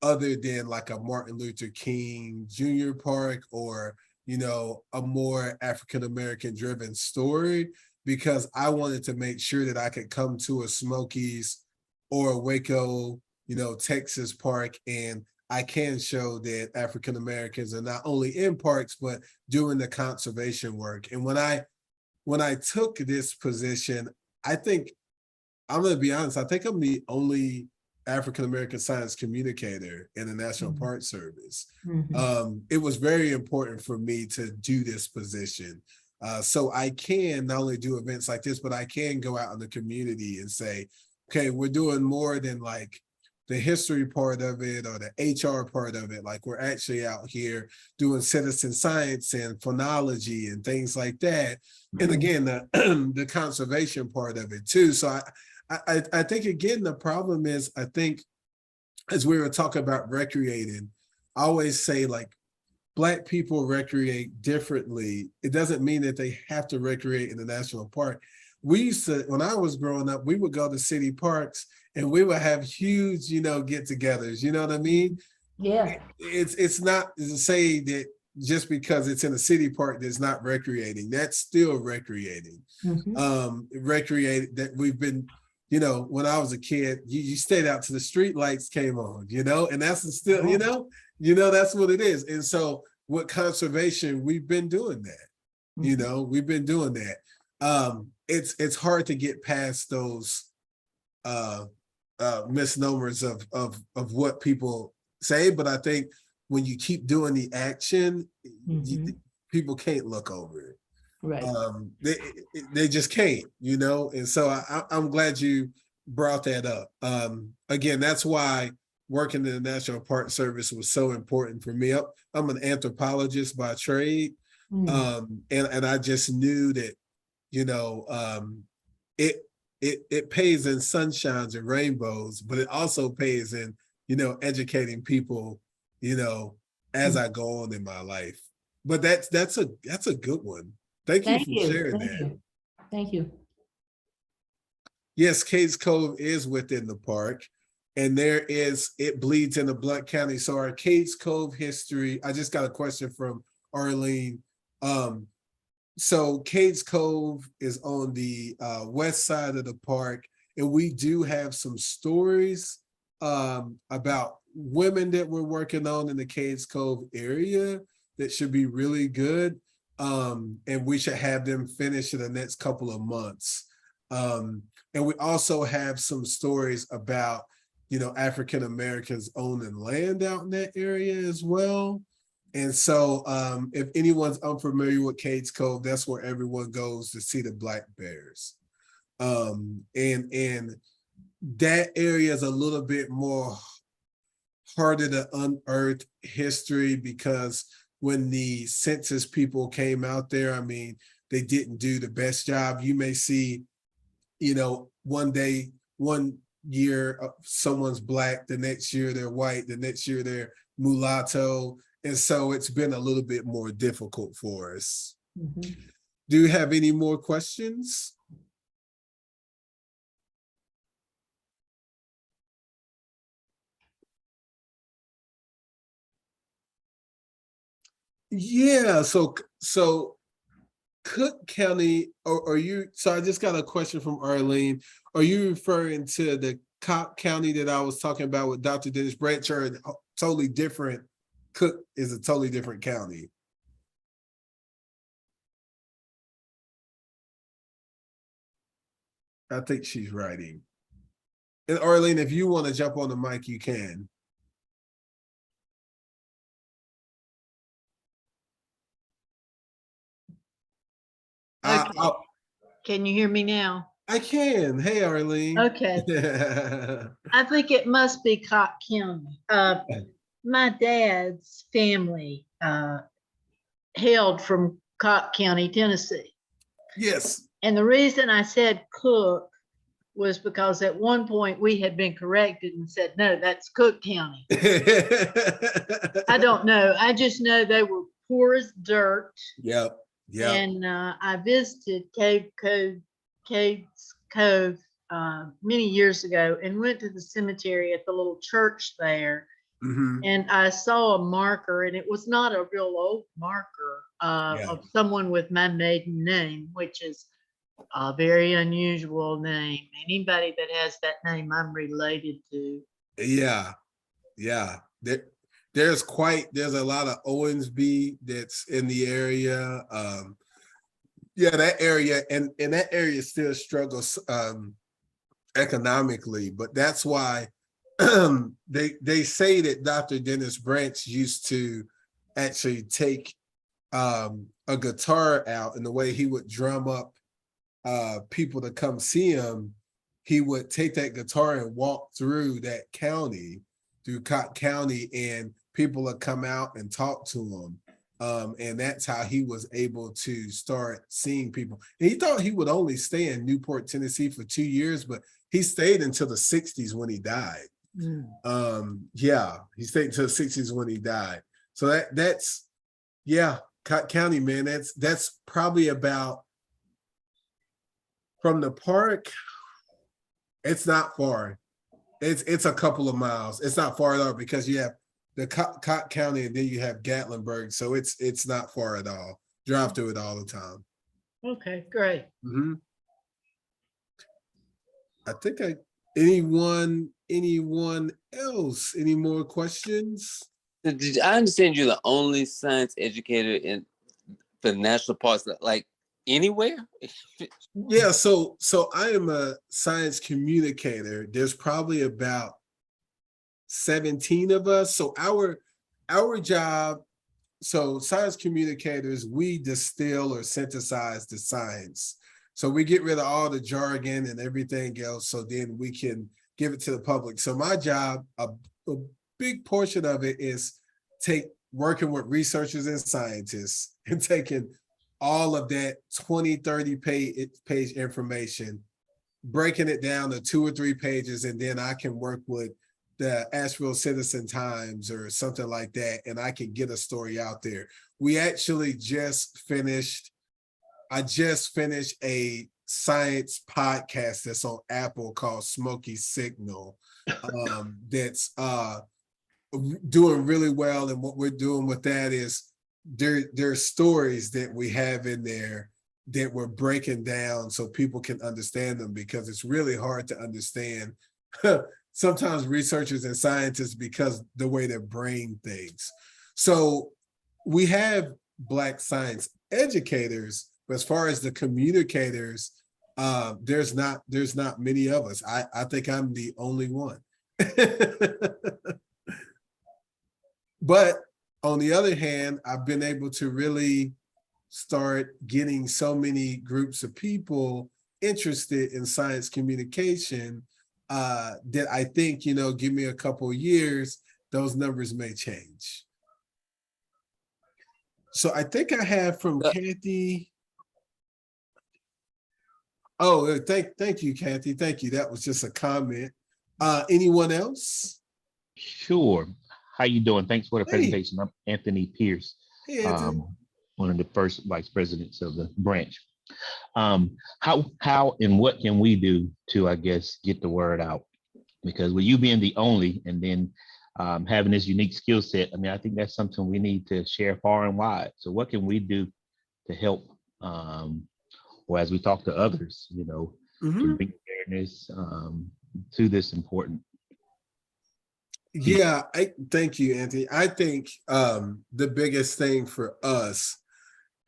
other than like a Martin Luther King Jr. park, or, you know, a more African-American driven story, because I wanted to make sure that I could come to a Smokies or a Waco, you know, Texas park, and I can show that African Americans are not only in parks, but doing the conservation work. And when I took this position, I think, I'm going to be honest, I think I'm the only African American science communicator in the National Mhm. Park Service. Mhm. It was very important for me to do this position. So I can not only do events like this, but I can go out in the community and say, okay, we're doing more than like the history part of it or the HR part of it. Like we're actually out here doing citizen science and phonology and things like that. And again, the, the conservation part of it too. So I think again, the problem is, I think as we were talking about recreating, I always say like Black people recreate differently. It doesn't mean that they have to recreate in the national park. We used to, when I was growing up, we would go to city parks and we would have huge, get-togethers. You know what I mean? Yeah. It's not to say that just because it's in a city park that's not recreating. That's still recreating. Mhm. Recreate that we've been, when I was a kid, you stayed out till the street lights came on, and that's still, that's what it is. And so with conservation, we've been doing that. Mhm. We've been doing that. It's hard to get past those misnomers of what people say, but I think when you keep doing the action, Mhm. people can't look over it. Right. They just can't, and so I'm glad you brought that up. Again, that's why working in the National Park Service was so important for me. I'm an anthropologist by trade, Mm. and I just knew that, it it pays in sunshines and rainbows, but it also pays in, educating people, as Mm. I go on in my life. But that's a good one. Thank you Thank for you. sharing Thank that. you. Thank you. Yes, Cades Cove is within the park, and it bleeds into Blount County. So our Cades Cove history, I just got a question from Arlene. So Cades Cove is on the west side of the park, and we do have some stories about women that we're working on in the Cades Cove area that should be really good. And we should have them finished in the next couple of months. And we also have some stories about, African Americans owning land out in that area as well. And so if anyone's unfamiliar with Cades Cove, that's where everyone goes to see the black bears. And that area is a little bit more harder to unearth history because when the census people came out there, I mean, they didn't do the best job. You may see, one year someone's black, the next year they're white, the next year they're mulatto. And so it's been a little bit more difficult for us. Mhm. Do you have any more questions? Yeah, so Cook County, or are you, so I just got a question from Arlene. Are you referring to the Cobb County that I was talking about with Dr. Dennis Branch, or totally different? Cook is a totally different county. I think she's writing. And Arlene, if you want to jump on the mic, you can. Okay. I, Can you hear me now? I can. Hey, Arlene. Okay. I think it must be Cobb County. My dad's family hailed from Cobb County, Tennessee. Yes. And the reason I said Cook was because at one point we had been corrected and said, no, that's Cook County. I don't know. I just know they were poor as dirt. Yep. Yep. And I visited Caves Cove many years ago and went to the cemetery at the little church there. Mm-hmm. And I saw a marker, and it was not a real old marker Yeah. of someone with my maiden name, which is a very unusual name. Anybody that has that name, I'm related to. Yeah. Yeah. There's a lot of Owensby that's in the area. Yeah, that area, and that area still struggles economically, but that's why they say that Dr. Dennis Branch used to actually take a guitar out, and the way he would drum up people to come see him, he would take that guitar and walk through that county, through Cott County, and people would come out and talk to him. And that's how he was able to start seeing people. And he thought he would only stay in Newport, Tennessee for 2 years, but he stayed until the 60s when he died. Yeah, he stayed until the 60s when he died. So that's yeah, Cott County, man. That's probably about, from the park, it's not far. It's a couple of miles. It's not far at all, because you have the Cott County and then you have Gatlinburg. So it's not far at all. Drive through it all the time. Okay, great. I think anyone else, any more questions? I understand you're the only science educator in the national parks, like anywhere? Yeah, so I am a science communicator. There's probably about 17 of us. So our job, so science communicators, we distill or synthesize the science. So we get rid of all the jargon and everything else, so then we can give it to the public. So my job, a big portion of it is working with researchers and scientists and taking all of that 20, 30 page information, breaking it down to 2 or 3 pages, and then I can work with the Asheville Citizen Times or something like that, and I can get a story out there. We actually I just finished a science podcast that's on Apple called Smoky Signal. That's doing really well. And what we're doing with that is there's stories that we have in there that we're breaking down so people can understand them, because it's really hard to understand sometimes researchers and scientists because the way their brain thinks. So we have Black science educators, but as far as the communicators, there's not many of us. I think I'm the only one. But on the other hand, I've been able to really start getting so many groups of people interested in science communication that I think, give me a couple of years, those numbers may change. So I think I have from Kathy. Oh, thank you, Kathy. Thank you. That was just a comment. Anyone else? Sure. How you doing? Thanks for the Hey. presentation. I'm Anthony Pierce, Hey, Anthony. one of the first vice presidents of the branch. How and what can we do to, I guess, get the word out? Because with you being the only, and then having this unique skill set, I mean, I think that's something we need to share far and wide. So what can we do to help, or as we talk to others, to bring awareness to this important? Yeah, thank you, Anthony. I think the biggest thing for us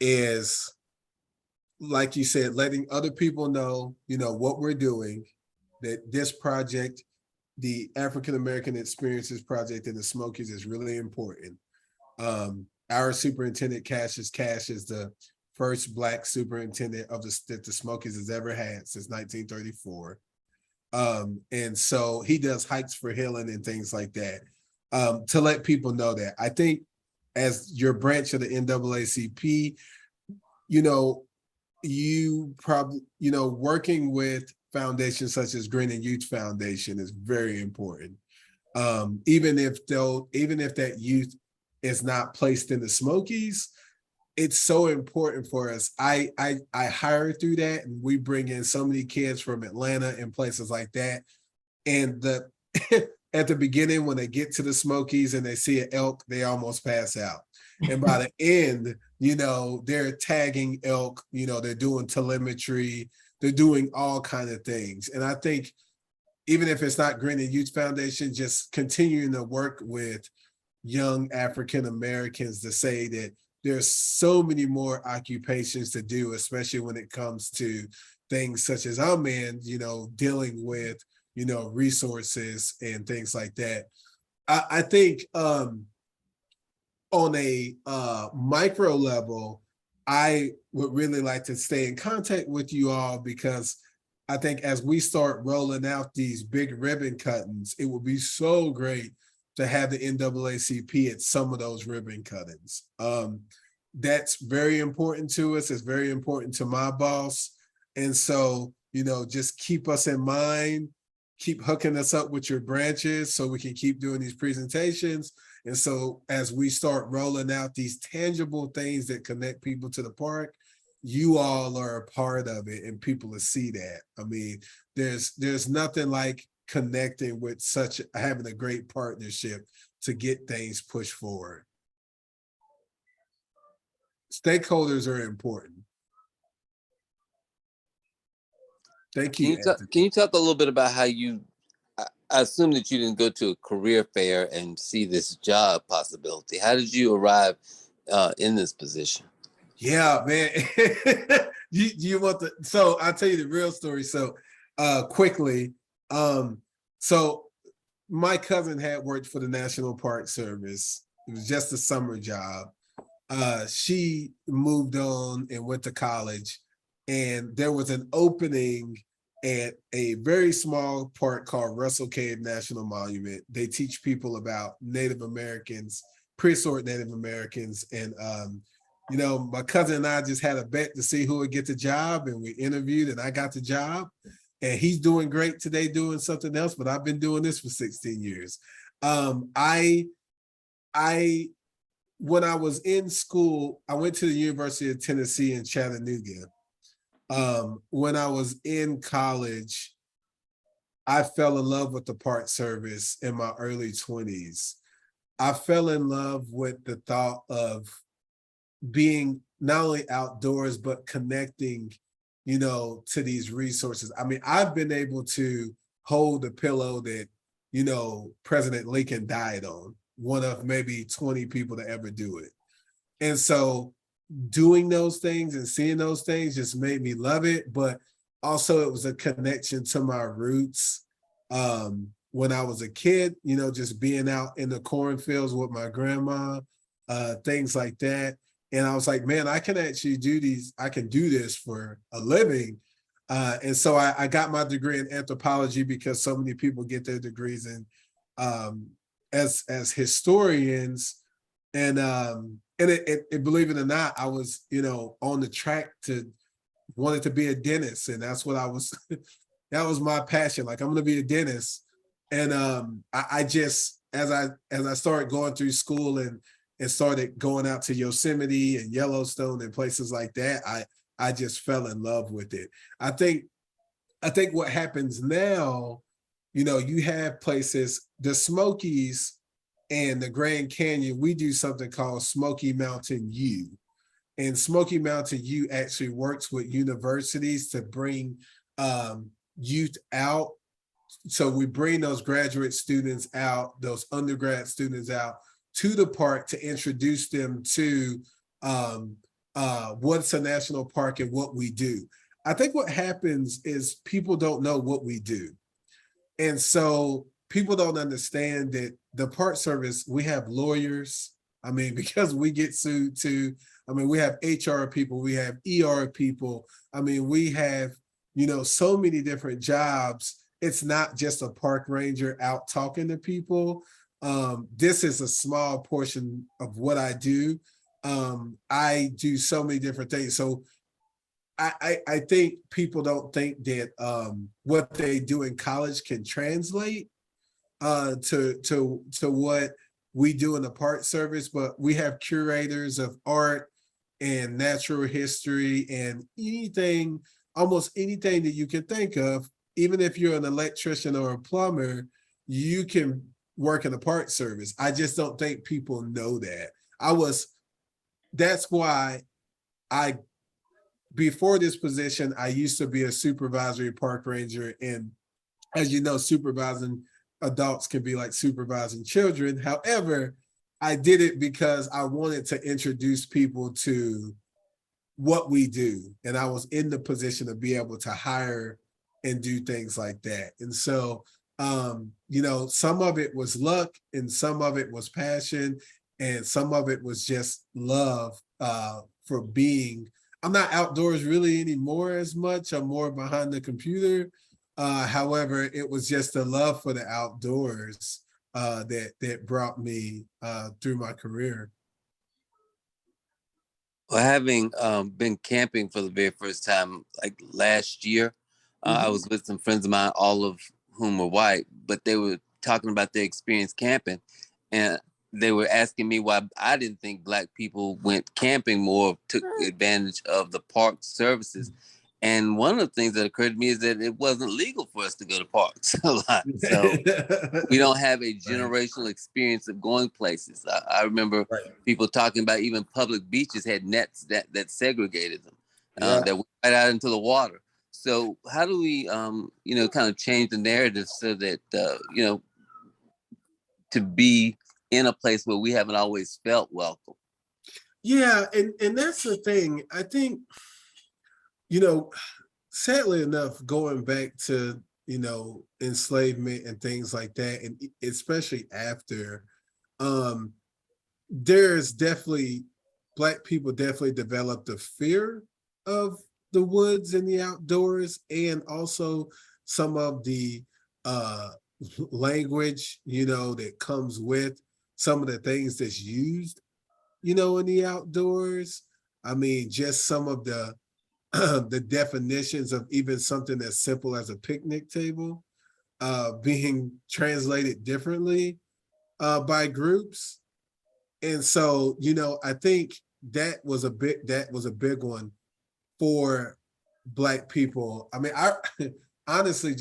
is, like you said, letting other people know, what we're doing, that this project, the African American Experiences Project in the Smokies, is really important. Our superintendent, Cassius Cash, is the first Black superintendent that the Smokies has ever had since 1934. And so he does hikes for healing and things like that, to let people know that. I think as your branch of the NAACP, you probably, working with foundations such as Green and Youth Foundation is very important. Even if that youth is not placed in the Smokies, it's so important for us. I hire through that, and we bring in so many kids from Atlanta and places like that. And at the beginning, when they get to the Smokies and they see an elk, they almost pass out. And by the end, they're tagging elk, they're doing telemetry, they're doing all kind of things. And I think even if it's not Green and Youth Foundation, just continuing to work with young African Americans to say that there's so many more occupations to do, especially when it comes to things such as I'm in, dealing with, resources and things like that. I think on a micro level, I would really like to stay in contact with you all, because I think as we start rolling out these big ribbon cuttings, it would be so great to have the NAACP at some of those ribbon cuttings. That's very important to us. It's very important to my boss. And so, just keep us in mind, keep hooking us up with your branches so we can keep doing these presentations. And so as we start rolling out these tangible things that connect people to the park, you all are a part of it and people will see that. I mean, there's nothing like connecting with having a great partnership to get things pushed forward. Stakeholders are important. Thank you. Can you talk a little bit about how I assume that you didn't go to a career fair and see this job possibility. How did you arrive in this position? Yeah, man. you want so I'll tell you the real story. So quickly. So my cousin had worked for the National Park Service. It was just a summer job. She moved on and went to college, and there was an opening at a very small park called Russell Cave National Monument. They teach people about Native Americans, prehistoric Native Americans. And, my cousin and I just had a bet to see who would get the job, and we interviewed and I got the job. And he's doing great today doing something else, but I've been doing this for 16 years. When I was in school, I went to the University of Tennessee in Chattanooga. When I was in college, I fell in love with the Park Service in my early 20s. I fell in love with the thought of being not only outdoors, but connecting, to these resources. I mean, I've been able to hold the pillow that, President Lincoln died on, one of maybe 20 people to ever do it. And so doing those things and seeing those things just made me love it. But also it was a connection to my roots. When I was a kid, just being out in the cornfields with my grandma, things like that. And I was like, man, I can actually do this for a living. And so I got my degree in anthropology, because so many people get their degrees in as historians. And believe it or not, I was, on the track wanted to be a dentist. And that's what that was my passion. Like, I'm going to be a dentist. And I just, as I started going through school and started going out to Yosemite and Yellowstone and places like that, I just fell in love with it. I think what happens now, you have places, the Smokies and the Grand Canyon, we do something called Smoky Mountain U. And Smoky Mountain U actually works with universities to bring youth out. So we bring those graduate students out, those undergrad students out to the park to introduce them to what's a national park and what we do. I think what happens is people don't know what we do. And so people don't understand that the Park Service, we have lawyers. I mean, because we get sued too. I mean, we have HR people, we have ER people. I mean, we have, so many different jobs. It's not just a park ranger out talking to people. This is a small portion of what I do. I do so many different things. So I think people don't think that what they do in college can translate to what we do in the Park Service, but we have curators of art and natural history and almost anything that you can think of. Even if you're an electrician or a plumber, you can work in the Park Service. I just don't think people know that. That's why before this position, I used to be a supervisory park ranger. And as you know, supervising adults can be like supervising children. However, I did it because I wanted to introduce people to what we do. And I was in the position to be able to hire and do things like that. And so, you know, some of it was luck and some of it was passion and some of it was just love for being. I'm not outdoors really anymore as much. I'm more behind the computer. However, it was just a love for the outdoors that brought me through my career. Well, having been camping for the very first time, like last year, I was with some friends of mine, all of whom were white, but they were talking about their experience camping, and they were asking me why I didn't think Black people went camping more, took advantage of the park services. And one of the things that occurred to me is that it wasn't legal for us to go to parks a lot. So we don't have a generational experience of going places. I remember people talking about even public beaches had nets that segregated them, that went right out into the water. So how do we, you know, kind of change the narrative so that, you know, to be in a place where we haven't always felt welcome? Yeah, and that's the thing. I think, you know, sadly enough, going back to, you know, enslavement and things like that, and especially after, there's definitely Black people definitely developed a fear of the woods and the outdoors, and also some of the language, you know, that comes with some of the things that's used, you know, in the outdoors. I mean, just some of the the definitions of even something as simple as a picnic table being translated differently by groups. And so, you know, I think that was a big one for Black people. I mean, I honestly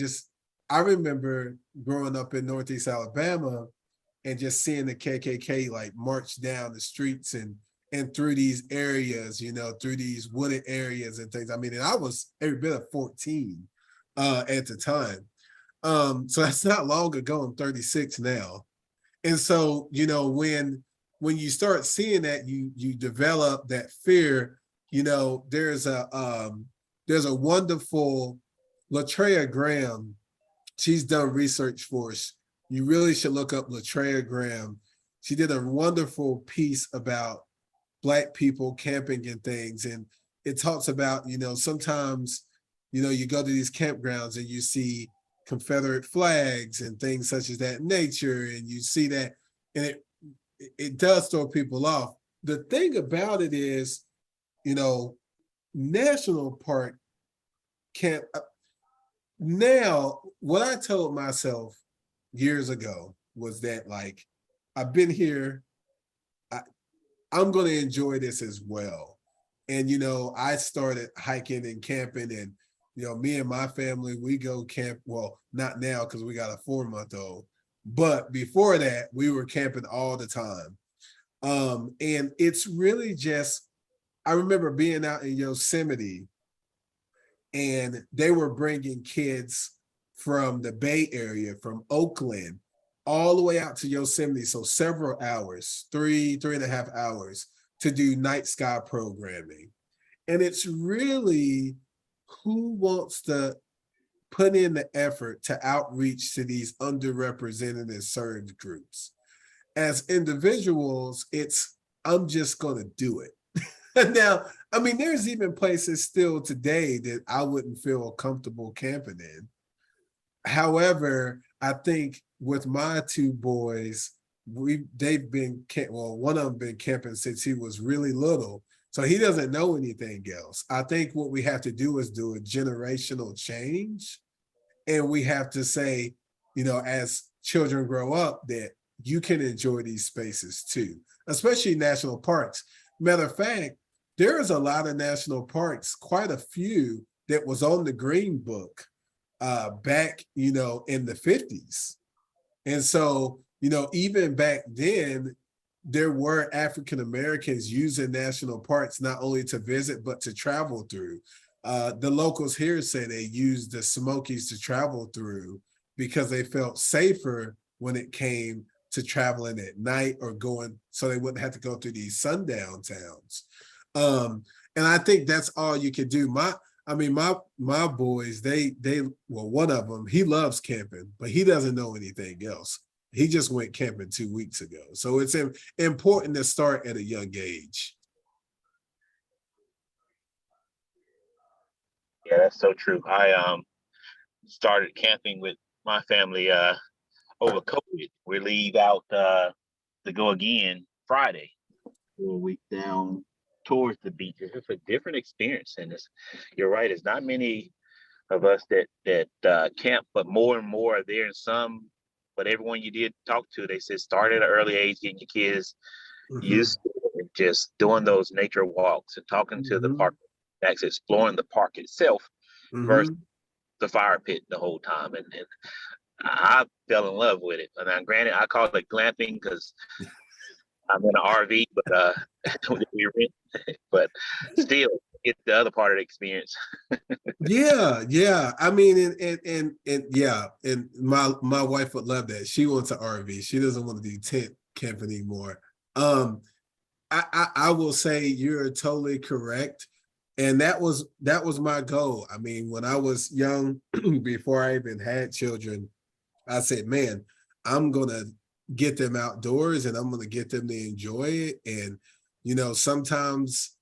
I remember growing up in Northeast Alabama and just seeing the KKK like march down the streets and through these areas, you know, through these wooded areas and things. I mean, and I was every bit of 14 at the time. So that's not long ago. I'm 36 now. And so, you know, when you start seeing that, you develop that fear. You know, there's a wonderful Latreia Graham. She's done research for us. You really should look up Latreia Graham. She did a wonderful piece about Black people camping and things, and it talks about, you know, sometimes, you know, you go to these campgrounds and you see Confederate flags and things such as that nature, and you see that, and it does throw people off. The thing about it is, you know, national park camp. Now, what I told myself years ago was that, like, I've been here, I'm going to enjoy this as well. And, you know, I started hiking and camping, and, you know, me and my family, we go camp. Well, not now because we got a 4-month-old, but before that, we were camping all the time. And it's really just, I remember being out in Yosemite and they were bringing kids from the Bay Area, from Oakland, all the way out to Yosemite. So several hours, 3.5 hours to do night sky programming. And it's really who wants to put in the effort to outreach to these underrepresented and served groups. As individuals, I'm just going to do it. Now, I mean, there's even places still today that I wouldn't feel comfortable camping in. However, I think with my 2 boys, they've been, well, one of them been camping since he was really little. So he doesn't know anything else. I think what we have to do is do a generational change. And we have to say, you know, as children grow up, that you can enjoy these spaces too, especially national parks. Matter of fact, there is a lot of national parks, quite a few that was on the Green Book back, you know, in the 50s. And so, you know, even back then, there were African Americans using national parks not only to visit, but to travel through. The locals here say they used the Smokies to travel through because they felt safer when it came to traveling at night or going, so they wouldn't have to go through these sundown towns. And I think that's all you could do. I mean, my boys, well, one of them, he loves camping, but he doesn't know anything else. He just went camping 2 weeks ago. So it's important to start at a young age. Yeah, that's so true. I started camping with my family over COVID. We leave out to go again Friday. A week down towards the beach. It's a different experience, and you're right. It's not many of us that camp, but more and more are there. And some, but everyone you did talk to, they said start at an early age, getting your kids used to it, and just doing those nature walks and talking to the park, actually exploring the park itself versus the fire pit the whole time. And I fell in love with it. And now, granted, I call it glamping because I'm in an RV, but we rent, but still get the other part of the experience. Yeah. I mean, and yeah, and my wife would love that. She wants an RV. She doesn't want to do tent camping anymore. I will say you're totally correct. And that was my goal. I mean, when I was young, before I even had children, I said, man, I'm gonna get them outdoors and I'm gonna get them to enjoy it. And sometimes,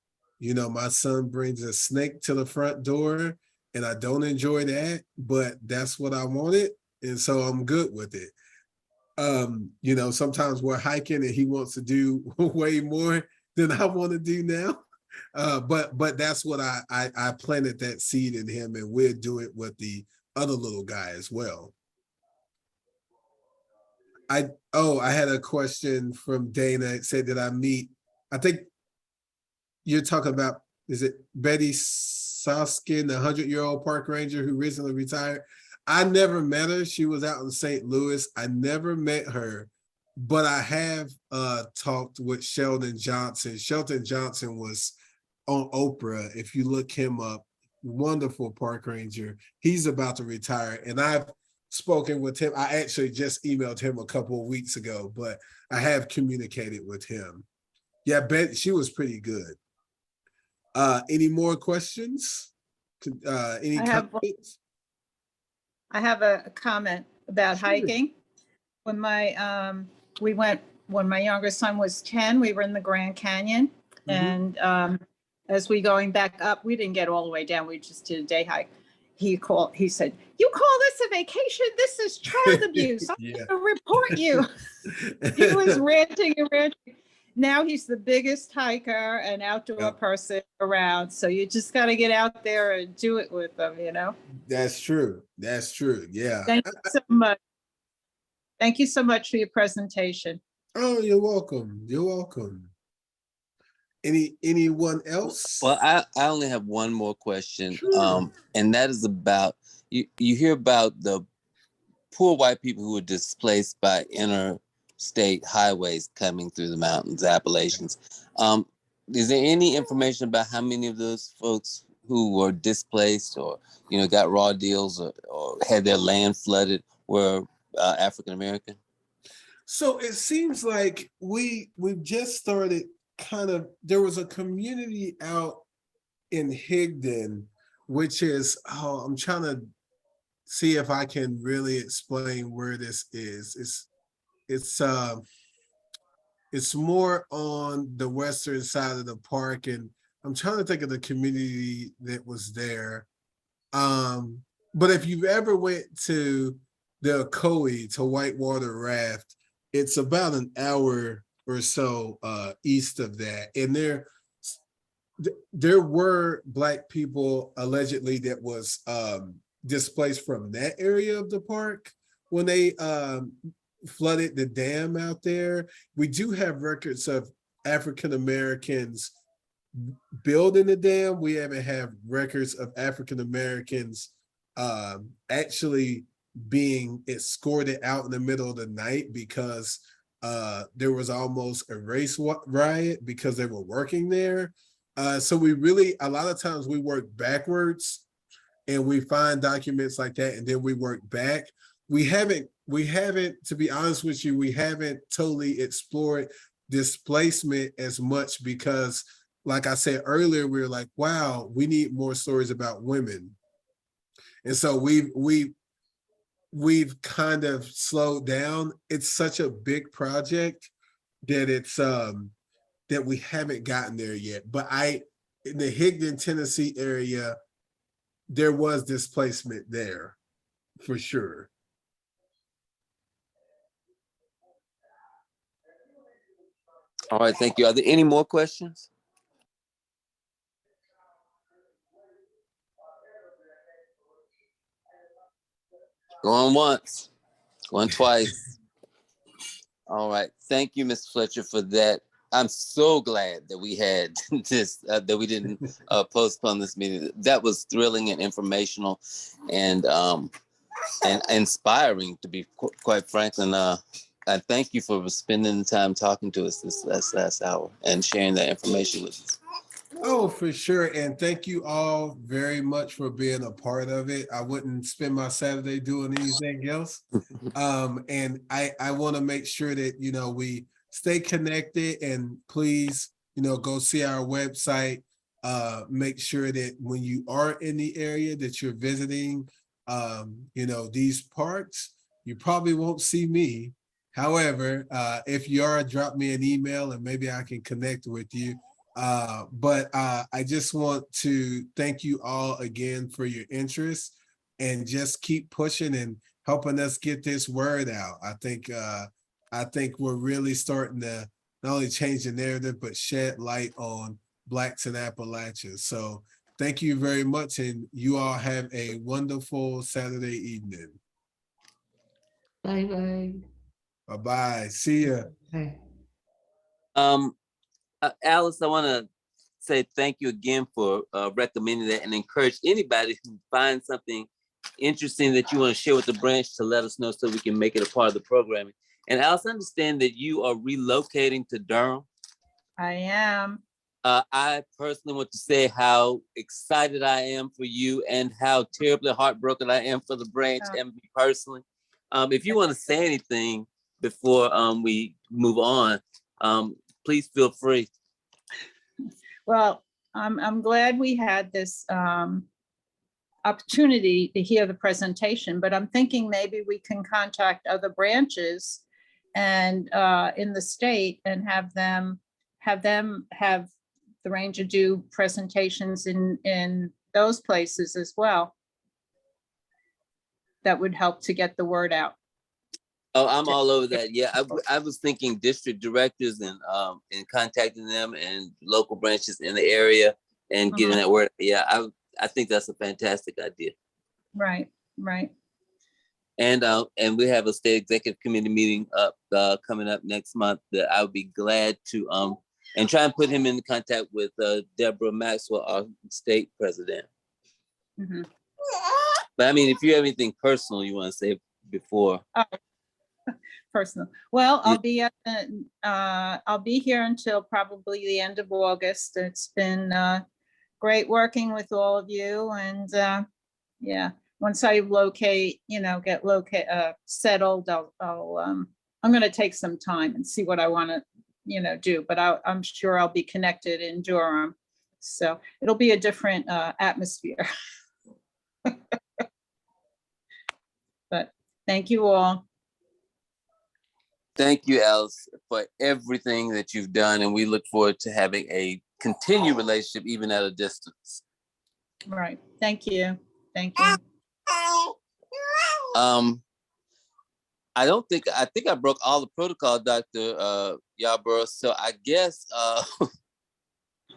my son brings a snake to the front door and I don't enjoy that, but that's what I wanted. And so I'm good with it. Sometimes we're hiking and he wants to do way more than I want to do now. But that's what I planted that seed in him, and we'll do it with the other little guy as well. I had a question from Dana. It said, did I meet, I think you're talking about, is it Betty Soskin, the 100-year-old park ranger who recently retired? I never met her. She was out in St. Louis. I never met her, but I have talked with Sheldon Johnson. Sheldon Johnson was on Oprah. If you look him up, wonderful park ranger. He's about to retire, and I've spoken with him. I actually just emailed him a couple of weeks ago, but I have communicated with him. Yeah, Bet, she was pretty good. Any more questions? Any comments? I have a comment about Sure. hiking. When when my younger son was 10, we were in the Grand Canyon. And as we going back up, we didn't get all the way down. We just did a day hike. He said, "You call this a vacation? This is child abuse. I'm Yeah. going to report you." He was ranting and ranting. Now he's the biggest hiker and outdoor person around. So you just got to get out there and do it with them, That's true. That's true. Yeah. Thank you so much. Thank you so much for your presentation. Oh, you're welcome. You're welcome. Anyone else? Well, I only have one more question. Sure. And that is about, you hear about the poor white people who were displaced by interstate highways coming through the mountains, Appalachians. Is there any information about how many of those folks who were displaced or, got raw deals or had their land flooded were African American? So it seems like we've just started there was a community out in Higdon, which is, I'm trying to see if I can really explain where this is. It's more on the western side of the park, and I'm trying to think of the community that was there. But if you've ever went to the Ocoee to Whitewater Raft, it's about an hour or so east of that. And there were Black people allegedly that was displaced from that area of the park when they flooded the dam out there. We do have records of African Americans building the dam. We haven't had records of African Americans actually being escorted out in the middle of the night because there was almost a race riot because they were working there. So a lot of times we work backwards and we find documents like that and then we work back. We haven't, to be honest with you, we haven't totally explored displacement as much because like I said earlier, we were like, wow, we need more stories about women. And so we've kind of slowed down. It's such a big project that it's that we haven't gotten there yet. But in the Higdon, Tennessee area, there was displacement there for sure. All right, thank you. Are there any more questions? Going once, going twice. All right, thank you, Ms. Fletcher, for that. I'm so glad that we had this, that we didn't postpone this meeting. That was thrilling and informational, and inspiring, to be quite frank. And I thank you for spending the time talking to us this last hour and sharing that information with us. Oh, for sure. And thank you all very much for being a part of it. I wouldn't spend my Saturday doing anything else. And I want to make sure that, you know, we stay connected, and please, you know, go see our website. Make sure that when you are in the area that you're visiting, you know, these parks, you probably won't see me. However, if you are, drop me an email and maybe I can connect with you. But I just want to thank you all again for your interest, and just keep pushing and helping us get this word out. I think we're really starting to not only change the narrative, but shed light on Blacks in Appalachia. So thank you very much, and you all have a wonderful Saturday evening. Bye-bye. Bye-bye. See ya. Bye. Alice, I want to say thank you again for recommending that, and encourage anybody who finds something interesting that you want to share with the branch to let us know so we can make it a part of the programming. And Alice, I understand that you are relocating to Durham. I am. I personally want to say how excited I am for you, and how terribly heartbroken I am for the branch and me personally. If you want to say anything before we move on, please feel free. Well, I'm glad we had this opportunity to hear the presentation, but I'm thinking maybe we can contact other branches and in the state and have them have the ranger do presentations in those places as well. That would help to get the word out. Oh, I'm all over that. Yeah, I was thinking district directors and contacting them, and local branches in the area, and getting that word. Yeah, I think that's a fantastic idea. Right, right. And we have a state executive committee meeting up coming up next month that I would be glad to and try and put him in contact with Deborah Maxwell, our state president. Mm-hmm. But I mean, if you have anything personal you want to say before. Personal. Well, I'll be at I'll be here until probably the end of August. It's been great working with all of you, and yeah, once I locate, you know, get settled, I'm going to take some time and see what I want to, you know, do. But I'm sure I'll be connected in Durham, so it'll be a different atmosphere. But thank you all. Thank you, Alice, for everything that you've done, and we look forward to having a continued relationship even at a distance. Right. Thank you. Thank you. I think I broke all the protocol, Dr. Yarborough, so I guess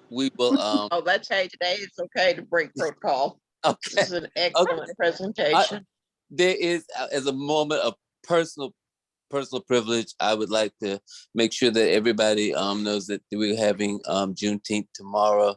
we will. Oh, that's hey, today it's okay to break protocol. Okay. This is an excellent presentation. There is, as a moment of personal privilege, I would like to make sure that everybody knows that we're having Juneteenth tomorrow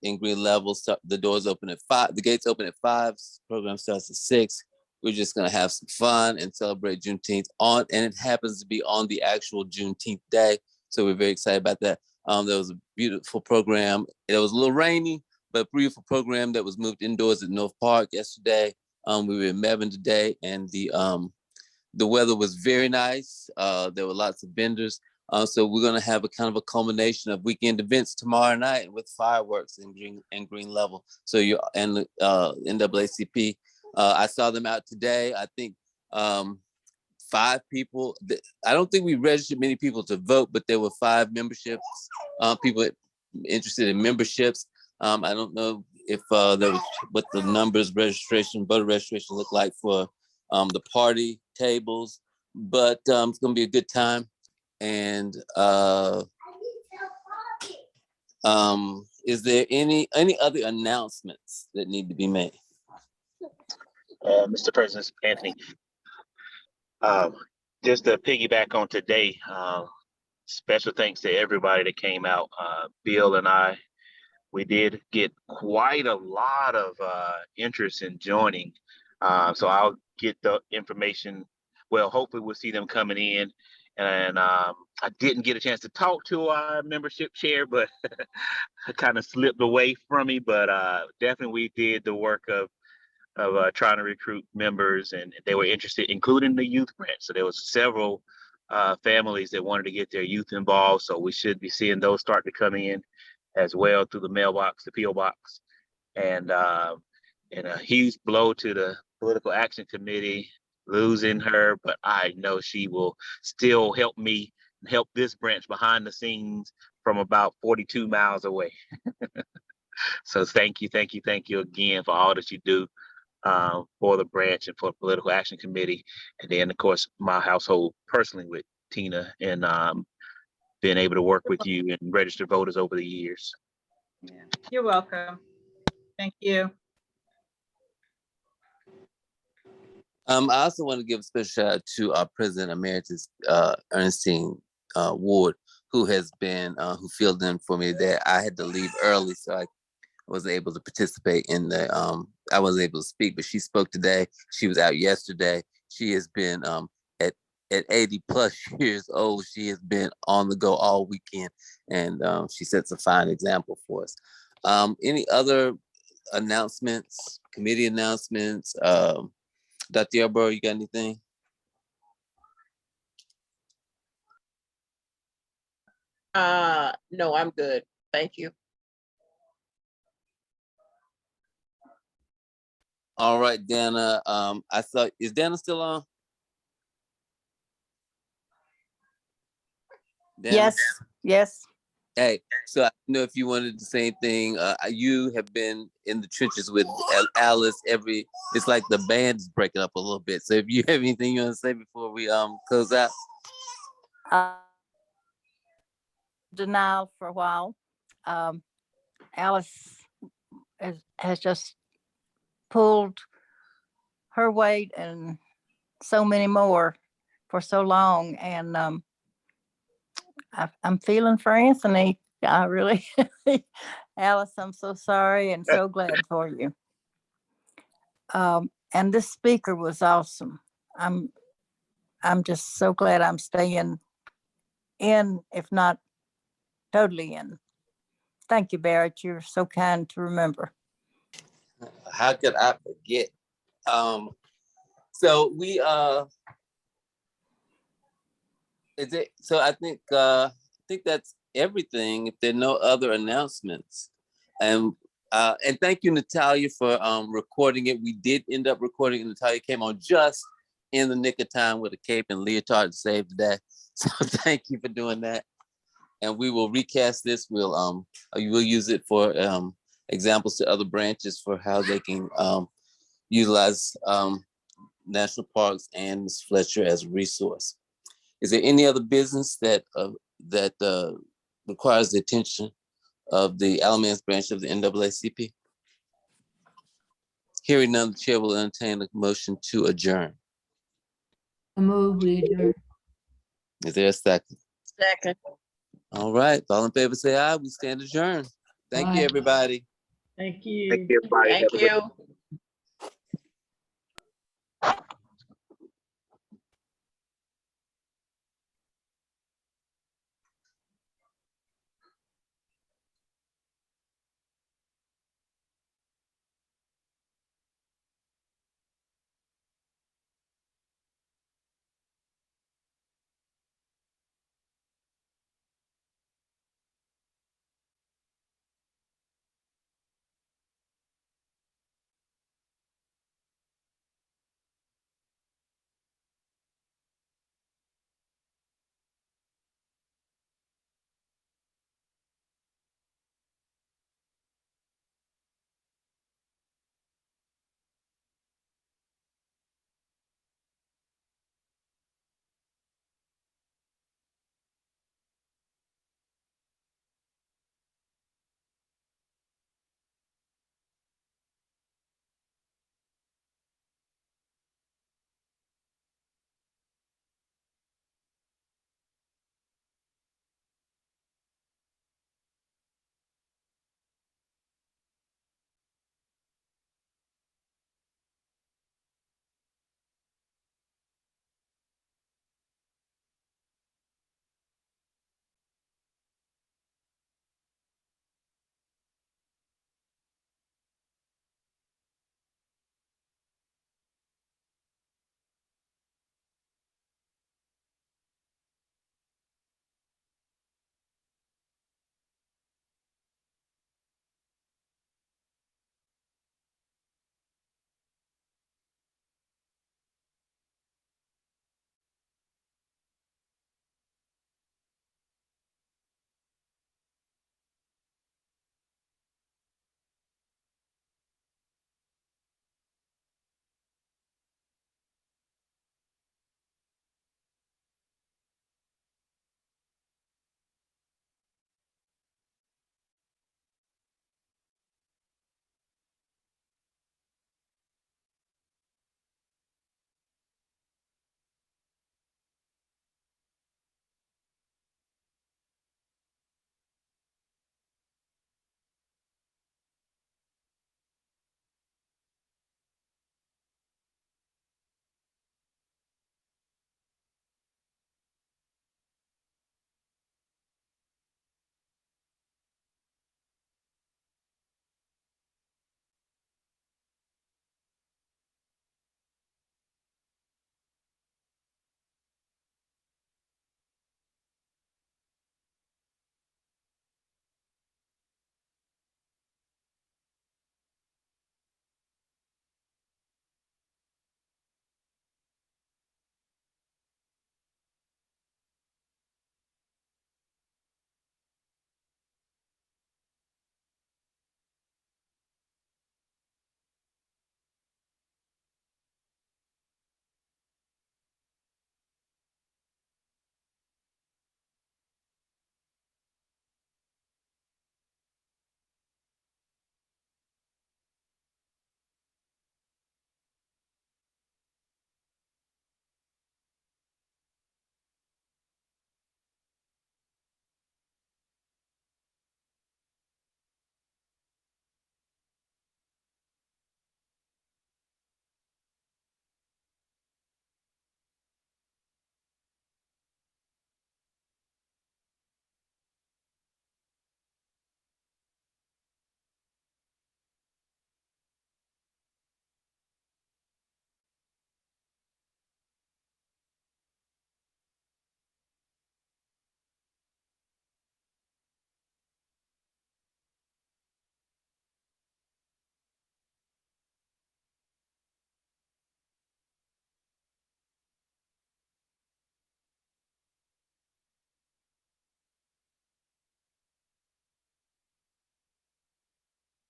in Green Level. So the doors open at 5. The gates open at 5. Program starts at 6. We're just gonna have some fun and celebrate Juneteenth and it happens to be on the actual Juneteenth day. So we're very excited about that. There was a beautiful program. It was a little rainy, but a beautiful program that was moved indoors at North Park yesterday. We were in Mebane today, and the weather was very nice. There were lots of vendors. So we're going to have a kind of a culmination of weekend events tomorrow night with fireworks in Green Level. So you and the NAACP, I saw them out today. I think 5 people. I don't think we registered many people to vote, but there were 5 memberships, people interested in memberships. I don't know if there was what the numbers voter registration look like for the party tables, but it's going to be a good time. And is there any other announcements that need to be made? Mr. President Anthony, just to piggyback on today, special thanks to everybody that came out. Bill and I, we did get quite a lot of interest in joining. So I'll get the information. Well, hopefully we'll see them coming in. And I didn't get a chance to talk to our membership chair, but it kind of slipped away from me. But definitely we did the work of trying to recruit members, and they were interested, including the youth branch. So there was several families that wanted to get their youth involved. So we should be seeing those start to come in as well through the mailbox, the PO box. And a huge blow to the Political Action Committee losing her, but I know she will still help me and help this branch behind the scenes from about 42 miles away. So thank you again for all that you do for the branch and for the Political Action Committee. And then of course, my household personally with Tina and being able to work with you and register voters over the years. Yeah. You're welcome. Thank you. I also want to give a special shout out to our President Emeritus, Ernestine Ward, who has been, who filled in for me there. I had to leave early, so I wasn't able to participate in the, I wasn't able to speak, but she spoke today. She was out yesterday. She has been, at 80 plus years old, she has been on the go all weekend, and she sets a fine example for us. Any other announcements, committee announcements? Dr. Yarborough, you got anything? No, I'm good. Thank you. All right, Dana. I thought, is Dana still on? Dana? Yes, yes. Hey, so I don't know if you wanted to say anything. You have been in the trenches with Alice it's like the band is breaking up a little bit. So if you have anything you want to say before we close out? Denial for a while. Alice has just pulled her weight and so many more for so long. And I'm feeling for Anthony. I really, Alice, I'm so sorry and so glad for you. And this speaker was awesome. I'm just so glad I'm staying in, if not totally in. Thank you, Barrett. You're so kind to remember. How could I forget? So we so I think that's everything. If there are no other announcements. And thank you, Natalia, for recording it. We did end up recording it. Natalia came on just in the nick of time with a cape and leotard to save the day. So thank you for doing that. And we will recast this. We'll use it for examples to other branches for how they can utilize national parks and Ms. Fletcher as a resource. Is there any other business that requires the attention of the Alamance branch of the NAACP? Hearing none, the chair will entertain a motion to adjourn. I move we adjourn. Is there a second? Second. All right, all in favor say aye. We stand adjourned. Thank you, Aye. everybody. Thank you. Thank you, everybody. Thank Have a good you.